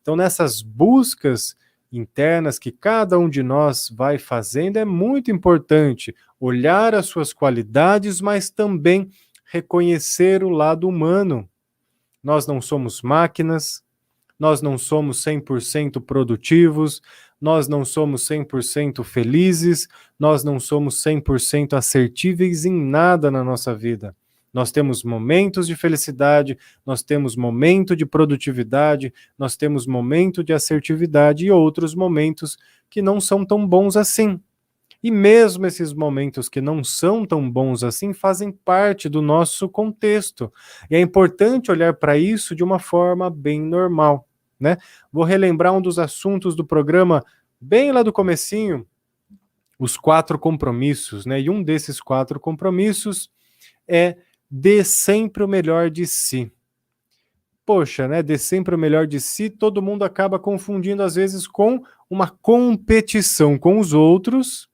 Então, nessas buscas internas que cada um de nós vai fazendo, é muito importante olhar as suas qualidades, mas também reconhecer o lado humano. Nós não somos máquinas, nós não somos 100% produtivos, nós não somos 100% felizes, nós não somos 100% assertíveis em nada na nossa vida. Nós temos momentos de felicidade, nós temos momento de produtividade, nós temos momento de assertividade e outros momentos que não são tão bons assim. E mesmo esses momentos que não são tão bons assim fazem parte do nosso contexto. E é importante olhar para isso de uma forma bem normal, né? Vou relembrar um dos assuntos do programa bem lá do comecinho, os 4 compromissos, né? E um desses 4 compromissos é dê sempre o melhor de si. Poxa, né? Dê sempre o melhor de si, todo mundo acaba confundindo às vezes com uma competição com os outros,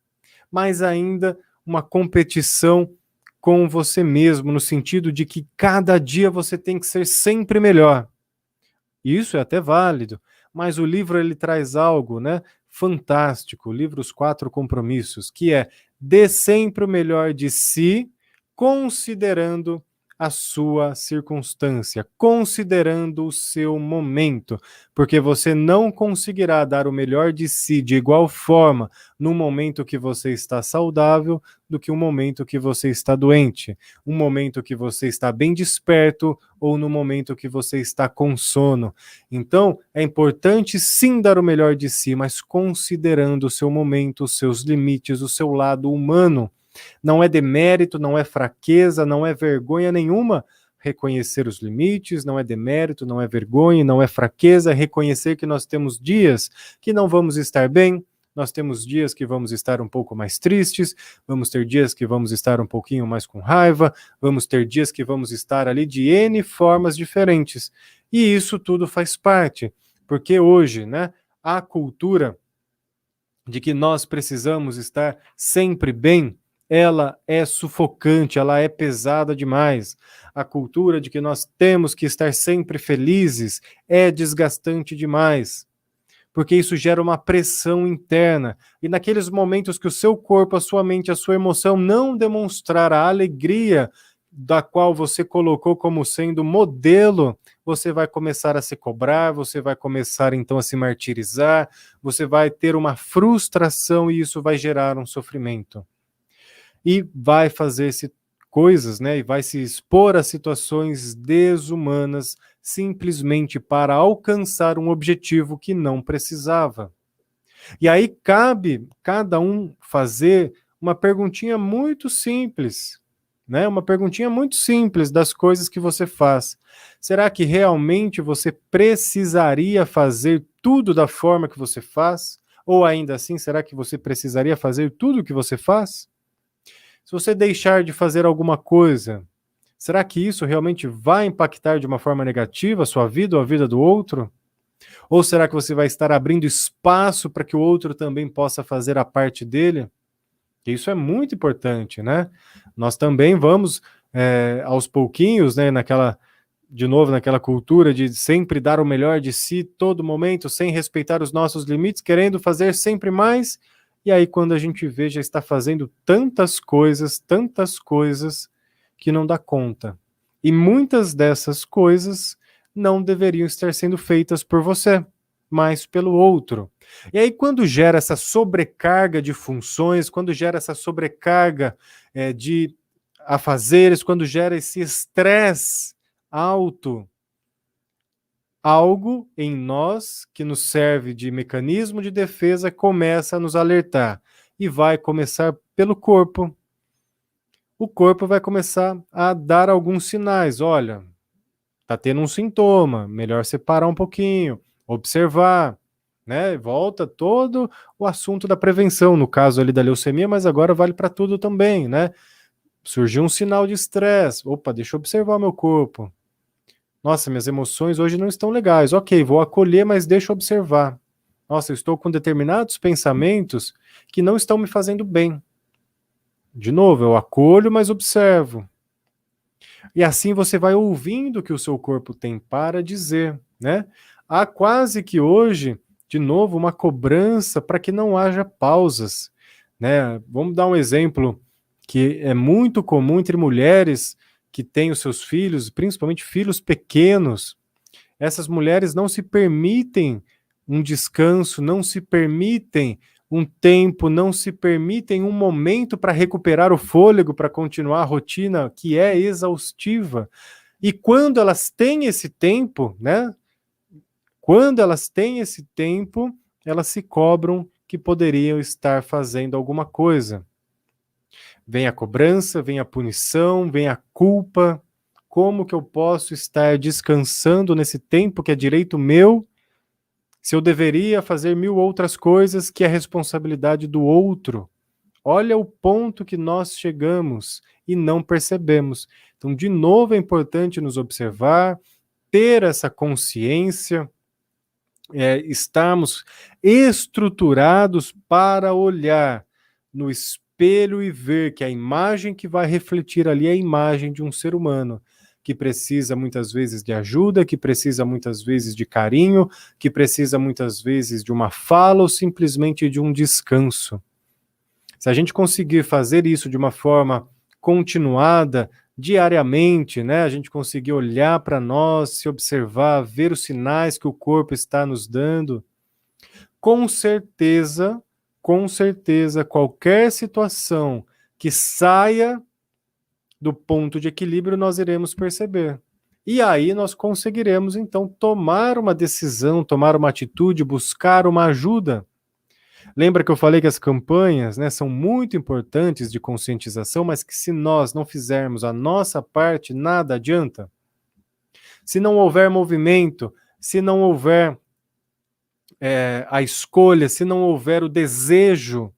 mas ainda uma competição com você mesmo, no sentido de que cada dia você tem que ser sempre melhor. Isso é até válido, mas o livro ele traz algo, né, fantástico, o livro Os 4 Compromissos, que é dê sempre o melhor de si, considerando a sua circunstância, considerando o seu momento, porque você não conseguirá dar o melhor de si de igual forma no momento que você está saudável do que um momento que você está doente, um momento que você está bem desperto ou no momento que você está com sono. Então, é importante sim dar o melhor de si, mas considerando o seu momento, os seus limites, o seu lado humano. Não é demérito, não é fraqueza, não é vergonha nenhuma reconhecer os limites, não é demérito, não é vergonha, não é fraqueza, é reconhecer que nós temos dias que não vamos estar bem, nós temos dias que vamos estar um pouco mais tristes, vamos ter dias que vamos estar um pouquinho mais com raiva, vamos ter dias que vamos estar ali de N formas diferentes. E isso tudo faz parte, porque hoje, né, a cultura de que nós precisamos estar sempre bem, ela é sufocante, ela é pesada demais. A cultura de que nós temos que estar sempre felizes é desgastante demais, porque isso gera uma pressão interna. E naqueles momentos que o seu corpo, a sua mente, a sua emoção não demonstrar a alegria da qual você colocou como sendo modelo, você vai começar a se cobrar, você vai começar então a se martirizar, você vai ter uma frustração e isso vai gerar um sofrimento. E vai fazer coisas, né? E vai se expor a situações desumanas simplesmente para alcançar um objetivo que não precisava. E aí cabe cada um fazer uma perguntinha muito simples, né? Uma perguntinha muito simples das coisas que você faz. Será que realmente você precisaria fazer tudo da forma que você faz? Ou ainda assim, será que você precisaria fazer tudo o que você faz? Se você deixar de fazer alguma coisa, será que isso realmente vai impactar de uma forma negativa a sua vida ou a vida do outro? Ou será que você vai estar abrindo espaço para que o outro também possa fazer a parte dele? Isso é muito importante, né? Nós também vamos, aos pouquinhos, né, de novo, naquela cultura de sempre dar o melhor de si, todo momento, sem respeitar os nossos limites, querendo fazer sempre mais. E aí, quando a gente vê, já está fazendo tantas coisas, que não dá conta. E muitas dessas coisas não deveriam estar sendo feitas por você. mais pelo outro. E aí, quando gera essa sobrecarga de funções, quando gera essa sobrecarga de afazeres, quando gera esse estresse alto, algo em nós que nos serve de mecanismo de defesa começa a nos alertar. E vai começar pelo corpo. O corpo vai começar a dar alguns sinais. Olha, tá tendo um sintoma, melhor separar um pouquinho, observar, né? Volta todo o assunto da prevenção, no caso ali da leucemia, mas agora vale para tudo também, né? Surgiu um sinal de estresse. Opa, deixa eu observar meu corpo. Nossa, minhas emoções hoje não estão legais. Ok, vou acolher, mas deixa eu observar. Nossa, eu estou com determinados pensamentos que não estão me fazendo bem. De novo, eu acolho, mas observo. E assim você vai ouvindo o que o seu corpo tem para dizer, né? Há quase que hoje, de novo, uma cobrança para que não haja pausas, né? Vamos dar um exemplo que é muito comum entre mulheres que têm os seus filhos, principalmente filhos pequenos. Essas mulheres não se permitem um descanso, não se permitem um tempo, não se permitem um momento para recuperar o fôlego, para continuar a rotina que é exaustiva. E quando elas têm esse tempo, né? Quando elas têm esse tempo, elas se cobram que poderiam estar fazendo alguma coisa. Vem a cobrança, vem a punição, vem a culpa. Como que eu posso estar descansando nesse tempo que é direito meu, se eu deveria fazer 1000 outras coisas que é responsabilidade do outro? Olha o ponto que nós chegamos e não percebemos. Então, de novo, é importante nos observar, ter essa consciência, estarmos estruturados para olhar no espelho e ver que a imagem que vai refletir ali é a imagem de um ser humano que precisa muitas vezes de ajuda, que precisa muitas vezes de carinho, que precisa muitas vezes de uma fala ou simplesmente de um descanso. Se a gente conseguir fazer isso de uma forma continuada, diariamente, né, a gente conseguir olhar para nós, se observar, ver os sinais que o corpo está nos dando, com certeza, qualquer situação que saia do ponto de equilíbrio, nós iremos perceber. E aí nós conseguiremos, então, tomar uma decisão, tomar uma atitude, buscar uma ajuda. Lembra que eu falei que as campanhas, né, são muito importantes de conscientização, mas que se nós não fizermos a nossa parte, nada adianta. Se não houver movimento, se não houver a escolha, se não houver o desejo,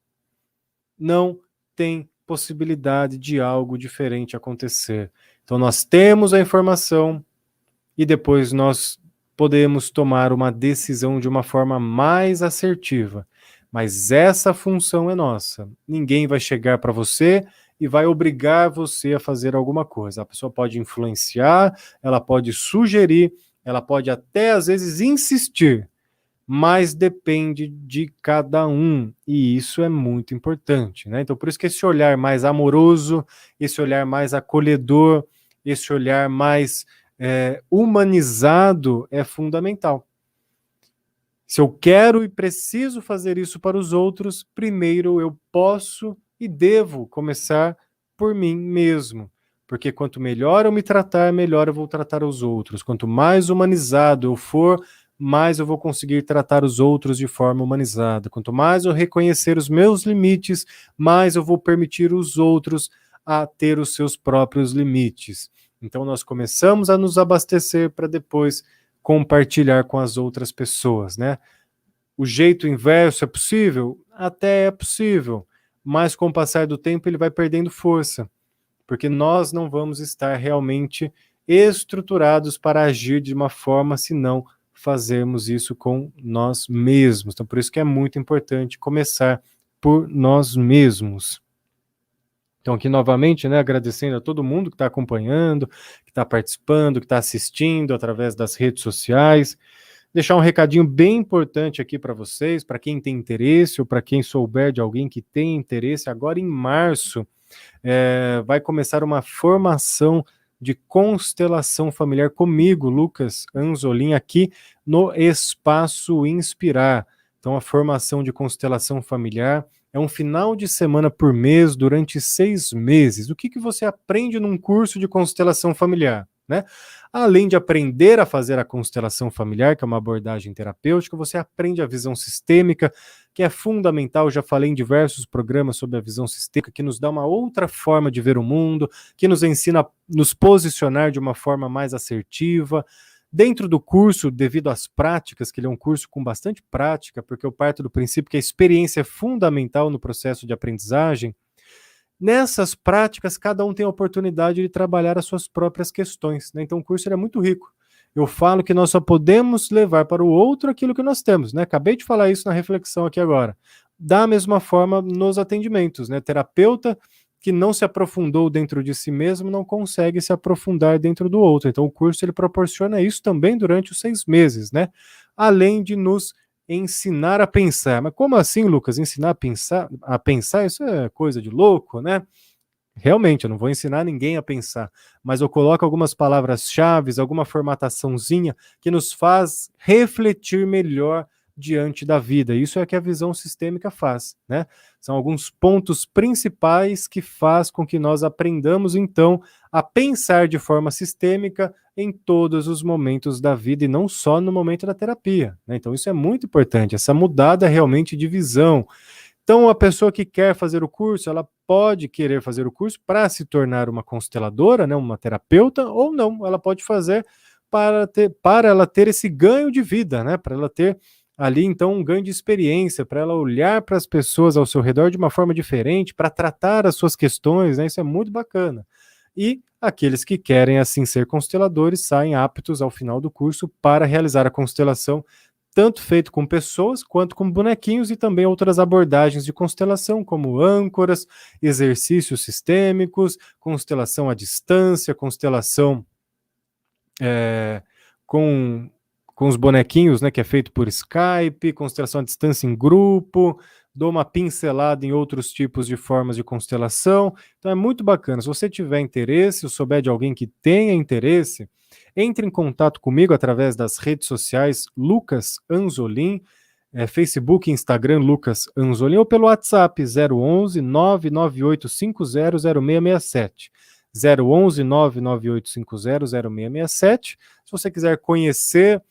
não tem possibilidade de algo diferente acontecer. Então nós temos a informação e depois nós podemos tomar uma decisão de uma forma mais assertiva. Mas essa função é nossa. Ninguém vai chegar para você e vai obrigar você a fazer alguma coisa. A pessoa pode influenciar, ela pode sugerir, ela pode até às vezes insistir, mas depende de cada um, e isso é muito importante, né? Então, por isso que esse olhar mais amoroso, esse olhar mais acolhedor, esse olhar mais humanizado é fundamental. Se eu quero e preciso fazer isso para os outros, primeiro eu posso e devo começar por mim mesmo. Porque quanto melhor eu me tratar, melhor eu vou tratar os outros. Quanto mais humanizado eu for, mais eu vou conseguir tratar os outros de forma humanizada. Quanto mais eu reconhecer os meus limites, mais eu vou permitir os outros a ter os seus próprios limites. Então nós começamos a nos abastecer para depois compartilhar com as outras pessoas, né? O jeito inverso é possível? Até é possível, mas com o passar do tempo ele vai perdendo força, porque nós não vamos estar realmente estruturados para agir de uma forma se não fazermos isso com nós mesmos. Então, por isso que é muito importante começar por nós mesmos. Então, aqui novamente, né, agradecendo a todo mundo que está acompanhando, que está participando, que está assistindo através das redes sociais. Deixar um recadinho bem importante aqui para vocês, para quem tem interesse ou para quem souber de alguém que tem interesse. Agora, em março, vai começar uma formação de constelação familiar comigo, Lucas Anzolin, aqui no Espaço Inspirar. Então, a formação de constelação familiar é um final de semana por mês durante 6 meses. O que você aprende num curso de constelação familiar, né? Além de aprender a fazer a constelação familiar, que é uma abordagem terapêutica, você aprende a visão sistêmica, que é fundamental. Já falei em diversos programas sobre a visão sistêmica, que nos dá uma outra forma de ver o mundo, que nos ensina a nos posicionar de uma forma mais assertiva. Dentro do curso, devido às práticas, que ele é um curso com bastante prática, porque eu parto do princípio que a experiência é fundamental no processo de aprendizagem, nessas práticas, cada um tem a oportunidade de trabalhar as suas próprias questões, né? Então o curso é muito rico. Eu falo que nós só podemos levar para o outro aquilo que nós temos, né? Acabei de falar isso na reflexão aqui agora. Da mesma forma nos atendimentos, né? Terapeuta que não se aprofundou dentro de si mesmo não consegue se aprofundar dentro do outro. Então o curso ele proporciona isso também durante os 6 meses, né? Além de nos ensinar a pensar. Mas como assim, Lucas? Ensinar a pensar, isso é coisa de louco, né? Realmente, eu não vou ensinar ninguém a pensar, mas eu coloco algumas palavras-chave, alguma formataçãozinha que nos faz refletir melhor diante da vida. Isso é o que a visão sistêmica faz, né? São alguns pontos principais que faz com que nós aprendamos, então, a pensar de forma sistêmica em todos os momentos da vida e não só no momento da terapia, né? Então, isso é muito importante, essa mudada realmente de visão. Então, a pessoa que quer fazer o curso, ela pode querer fazer o curso para se tornar uma consteladora, né, uma terapeuta, ou não, ela pode fazer para ela ter esse ganho de vida, né, para ela ter ali, então, um ganho de experiência, para ela olhar para as pessoas ao seu redor de uma forma diferente, para tratar as suas questões, né, isso é muito bacana. E aqueles que querem, assim, ser consteladores, saem aptos ao final do curso para realizar a constelação tanto feito com pessoas quanto com bonequinhos e também outras abordagens de constelação, como âncoras, exercícios sistêmicos, constelação à distância, constelação é, com, com os bonequinhos, né, que é feito por Skype, constelação à distância em grupo, dou uma pincelada em outros tipos de formas de constelação. Então é muito bacana. Se você tiver interesse, ou souber de alguém que tenha interesse, entre em contato comigo através das redes sociais Lucas Anzolin, Facebook, Instagram Lucas Anzolin, ou pelo WhatsApp 011 998500667. 011 998500667. Se você quiser conhecer,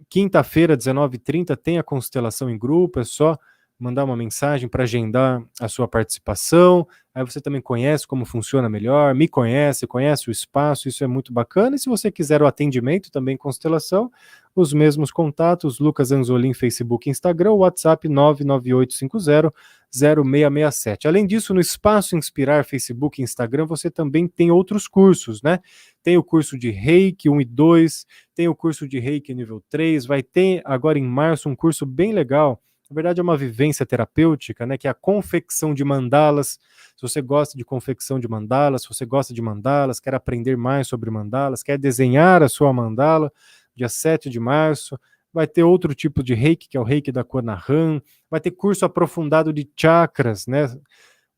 quinta-feira, 19h30, tem a constelação em grupo, é só mandar uma mensagem para agendar a sua participação. Aí você também conhece como funciona melhor, me conhece, conhece o espaço, isso é muito bacana. E se você quiser o atendimento também constelação, os mesmos contatos, Lucas Anzolin, Facebook e Instagram, WhatsApp 998500667. Além disso, no Espaço Inspirar, Facebook e Instagram, você também tem outros cursos, né? Tem o curso de Reiki 1 e 2, tem o curso de Reiki nível 3, vai ter agora em março um curso bem legal. Na verdade, é uma vivência terapêutica, né, que é a confecção de mandalas. Se você gosta de confecção de mandalas, se você gosta de mandalas, quer aprender mais sobre mandalas, quer desenhar a sua mandala, dia 7 de março, vai ter outro tipo de reiki, que é o reiki da Konahan, vai ter curso aprofundado de chakras, né?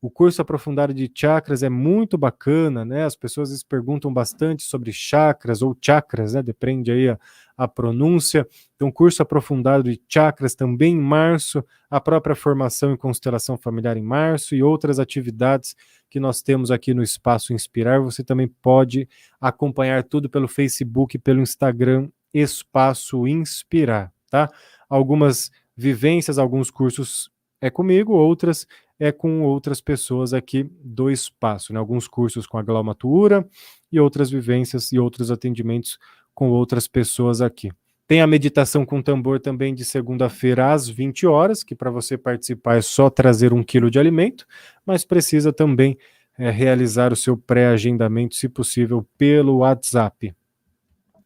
O curso aprofundado de chakras é muito bacana, né? As pessoas perguntam bastante sobre chakras ou chakras, né? Depende aí a pronúncia. Então, curso aprofundado de chakras também em março, a própria formação em constelação familiar em março e outras atividades que nós temos aqui no Espaço Inspirar. Você também pode acompanhar tudo pelo Facebook e pelo Instagram Espaço Inspirar, tá? Algumas vivências, alguns cursos é comigo, outras é com outras pessoas aqui do espaço, né? Alguns cursos com a Glauma Tuura e outras vivências e outros atendimentos com outras pessoas aqui. Tem a meditação com tambor também de segunda-feira às 20 horas, que para você participar é só trazer 1 quilo de alimento, mas precisa também realizar o seu pré-agendamento, se possível, pelo WhatsApp.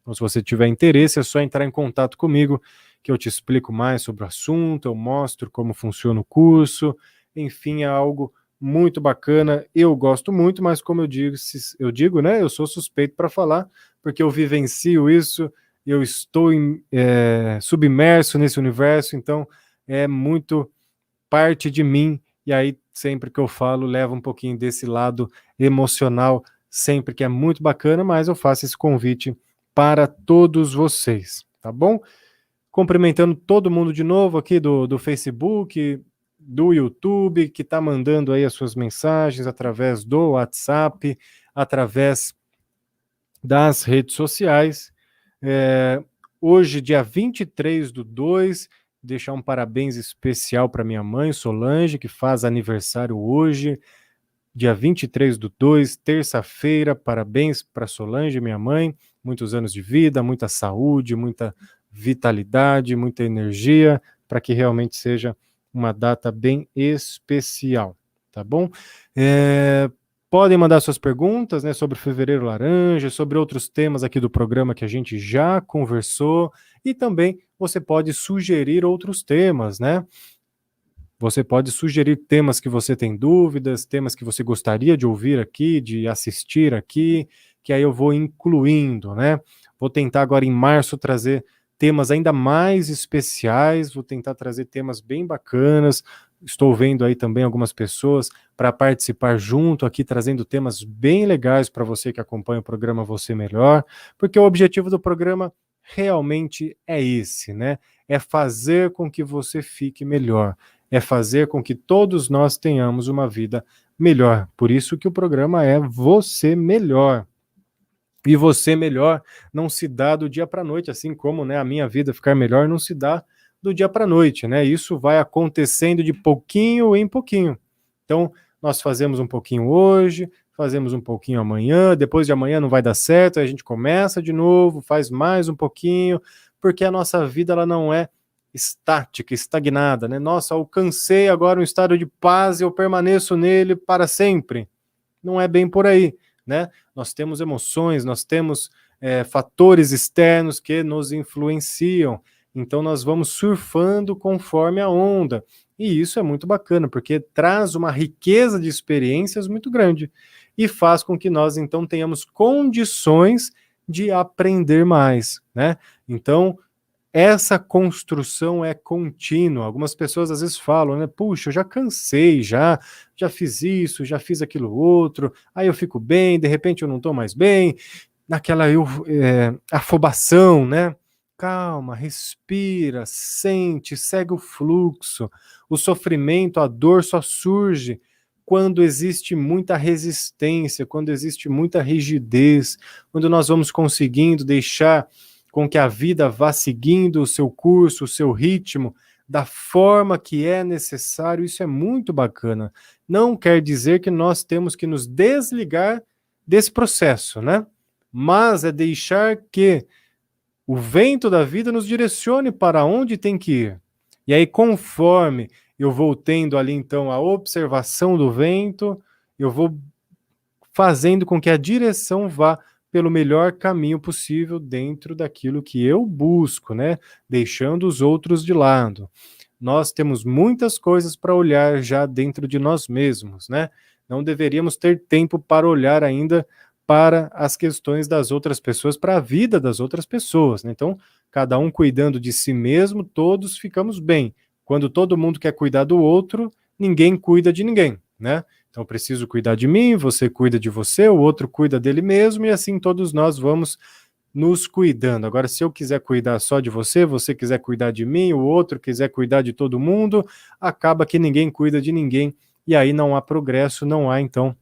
Então, se você tiver interesse, é só entrar em contato comigo, que eu te explico mais sobre o assunto, eu mostro como funciona o curso. Enfim, é algo muito bacana, eu gosto muito, mas como eu digo, né, eu sou suspeito para falar, porque eu vivencio isso, eu estou submerso nesse universo, então é muito parte de mim, e aí sempre que eu falo, leva um pouquinho desse lado emocional sempre, que é muito bacana, mas eu faço esse convite para todos vocês, tá bom? Cumprimentando todo mundo de novo aqui do Facebook, do YouTube, que está mandando aí as suas mensagens através do WhatsApp, através das redes sociais. Hoje, dia 23/2, deixar um parabéns especial para minha mãe, Solange, que faz aniversário hoje, dia 23/2, terça-feira. Parabéns para Solange, minha mãe, muitos anos de vida, muita saúde, muita vitalidade, muita energia, para que realmente seja uma data bem especial, tá bom? Podem mandar suas perguntas, né, sobre Fevereiro Laranja, sobre outros temas aqui do programa que a gente já conversou, e também você pode sugerir outros temas, né? Você pode sugerir temas que você tem dúvidas, temas que você gostaria de ouvir aqui, de assistir aqui, que aí eu vou incluindo, né? Vou tentar agora em março trazer temas ainda mais especiais, vou tentar trazer temas bem bacanas. Estou vendo aí também algumas pessoas para participar junto aqui, trazendo temas bem legais para você que acompanha o programa Você Melhor, porque o objetivo do programa realmente é esse, né? É fazer com que você fique melhor, é fazer com que todos nós tenhamos uma vida melhor. Por isso que o programa é Você Melhor. E você melhor não se dá do dia para a noite, assim como, né, a minha vida ficar melhor não se dá do dia para a noite, né? Isso vai acontecendo de pouquinho em pouquinho. Então, nós fazemos um pouquinho hoje, fazemos um pouquinho amanhã, depois de amanhã não vai dar certo, aí a gente começa de novo, faz mais um pouquinho, porque a nossa vida ela não é estática, estagnada, né? Nossa, alcancei agora um estado de paz e eu permaneço nele para sempre. Não é bem por aí, né? Nós temos emoções, nós temos fatores externos que nos influenciam, então nós vamos surfando conforme a onda, e isso é muito bacana, porque traz uma riqueza de experiências muito grande, e faz com que nós então tenhamos condições de aprender mais, né? Então, essa construção é contínua. Algumas pessoas às vezes falam, né? Puxa, eu já cansei, já fiz isso, já fiz aquilo outro, aí eu fico bem, de repente eu não estou mais bem, naquela afobação, né? Calma, respira, sente, segue o fluxo. O sofrimento, a dor só surge quando existe muita resistência, quando existe muita rigidez, quando nós vamos conseguindo deixar com que a vida vá seguindo o seu curso, o seu ritmo, da forma que é necessário. Isso é muito bacana. Não quer dizer que nós temos que nos desligar desse processo, né? Mas é deixar que o vento da vida nos direcione para onde tem que ir. E aí, conforme eu vou tendo ali, então, a observação do vento, eu vou fazendo com que a direção vá pelo melhor caminho possível dentro daquilo que eu busco, né? Deixando os outros de lado. Nós temos muitas coisas para olhar já dentro de nós mesmos, né? Não deveríamos ter tempo para olhar ainda para as questões das outras pessoas, para a vida das outras pessoas, né? Então, cada um cuidando de si mesmo, todos ficamos bem. Quando todo mundo quer cuidar do outro, ninguém cuida de ninguém, né? Então, eu preciso cuidar de mim, você cuida de você, o outro cuida dele mesmo, e assim todos nós vamos nos cuidando. Agora, se eu quiser cuidar só de você, você quiser cuidar de mim, o outro quiser cuidar de todo mundo, acaba que ninguém cuida de ninguém, e aí não há progresso, não há, então,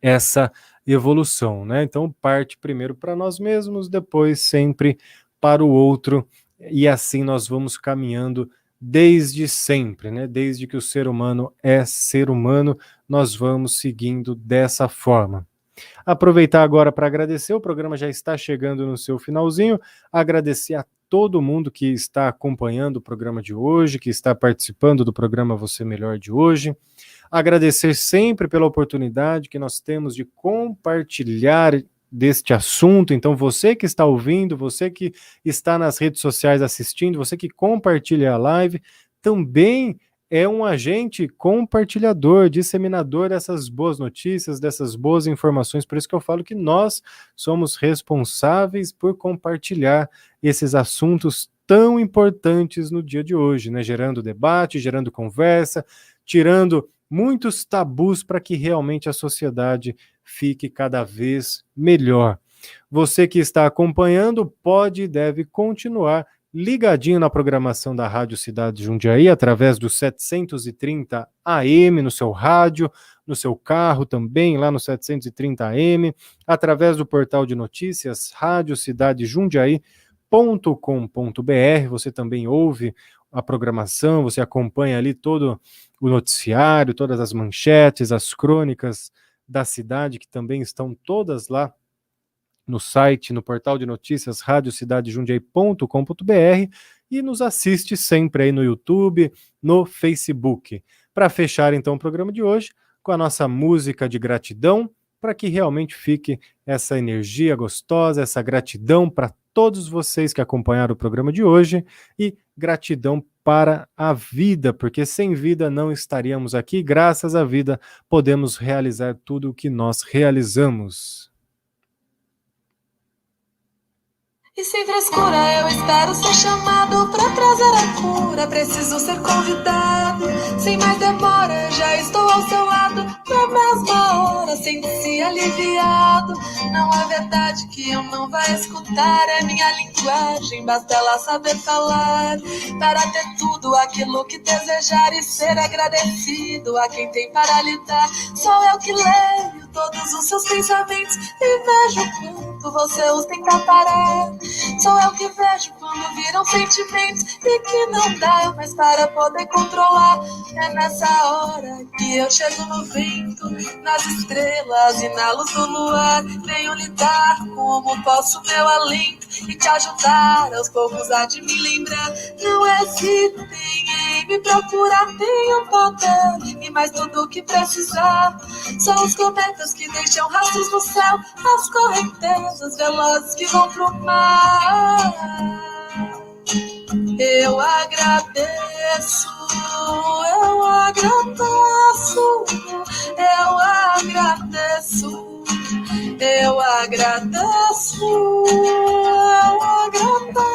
essa evolução, né? Então, parte primeiro para nós mesmos, depois sempre para o outro, e assim nós vamos caminhando desde sempre, né? Desde que o ser humano é ser humano, nós vamos seguindo dessa forma. Aproveitar agora para agradecer, o programa já está chegando no seu finalzinho, agradecer a todo mundo que está acompanhando o programa de hoje, que está participando do programa Você Melhor de hoje, agradecer sempre pela oportunidade que nós temos de compartilhar deste assunto. Então, você que está ouvindo, você que está nas redes sociais assistindo, você que compartilha a live, também é um agente compartilhador, disseminador dessas boas notícias, dessas boas informações. Por isso que eu falo que nós somos responsáveis por compartilhar esses assuntos tão importantes no dia de hoje, né? Gerando debate, gerando conversa, tirando muitos tabus para que realmente a sociedade fique cada vez melhor. Você que está acompanhando pode e deve continuar ligadinho na programação da Rádio Cidade de Jundiaí, através do 730 AM no seu rádio, no seu carro também, lá no 730 AM, através do portal de notícias radiocidadejundiaí.com.br. Você também ouve a programação, você acompanha ali todo o noticiário, todas as manchetes, as crônicas da cidade, que também estão todas lá no site, no portal de notícias radiocidadejundiaí.com.br, e nos assiste sempre aí no YouTube, no Facebook. Para fechar então o programa de hoje com a nossa música de gratidão, para que realmente fique essa energia gostosa, essa gratidão para todos vocês que acompanharam o programa de hoje, e gratidão para a vida, porque sem vida não estaríamos aqui, graças à vida podemos realizar tudo o que nós realizamos. E sem frescura eu espero ser chamado pra trazer a cura. Preciso ser convidado, sem mais demora já estou ao seu lado. Na mesma hora, sente-se aliviado. Não é verdade que eu não vá escutar. É minha linguagem, basta ela saber falar. Para ter tudo aquilo que desejar e ser agradecido a quem tem para lhe dar. Sou eu que leio todos os seus pensamentos e vejo quanto você os tem pra parar. Sou eu que vejo quando viram sentimentos e que não dá mais para poder controlar. É nessa hora que eu chego no vento, nas estrelas e na luz do luar. Venho lhe dar como posso meu alento e te ajudar aos poucos a de me lembrar. Não hesitem em me procurar, tenho poder e mais tudo o que precisar. São os cometas que deixam rastros no céu, as correntezas velozes que vão pro mar. Eu agradeço, eu agradeço, eu agradeço, eu agradeço.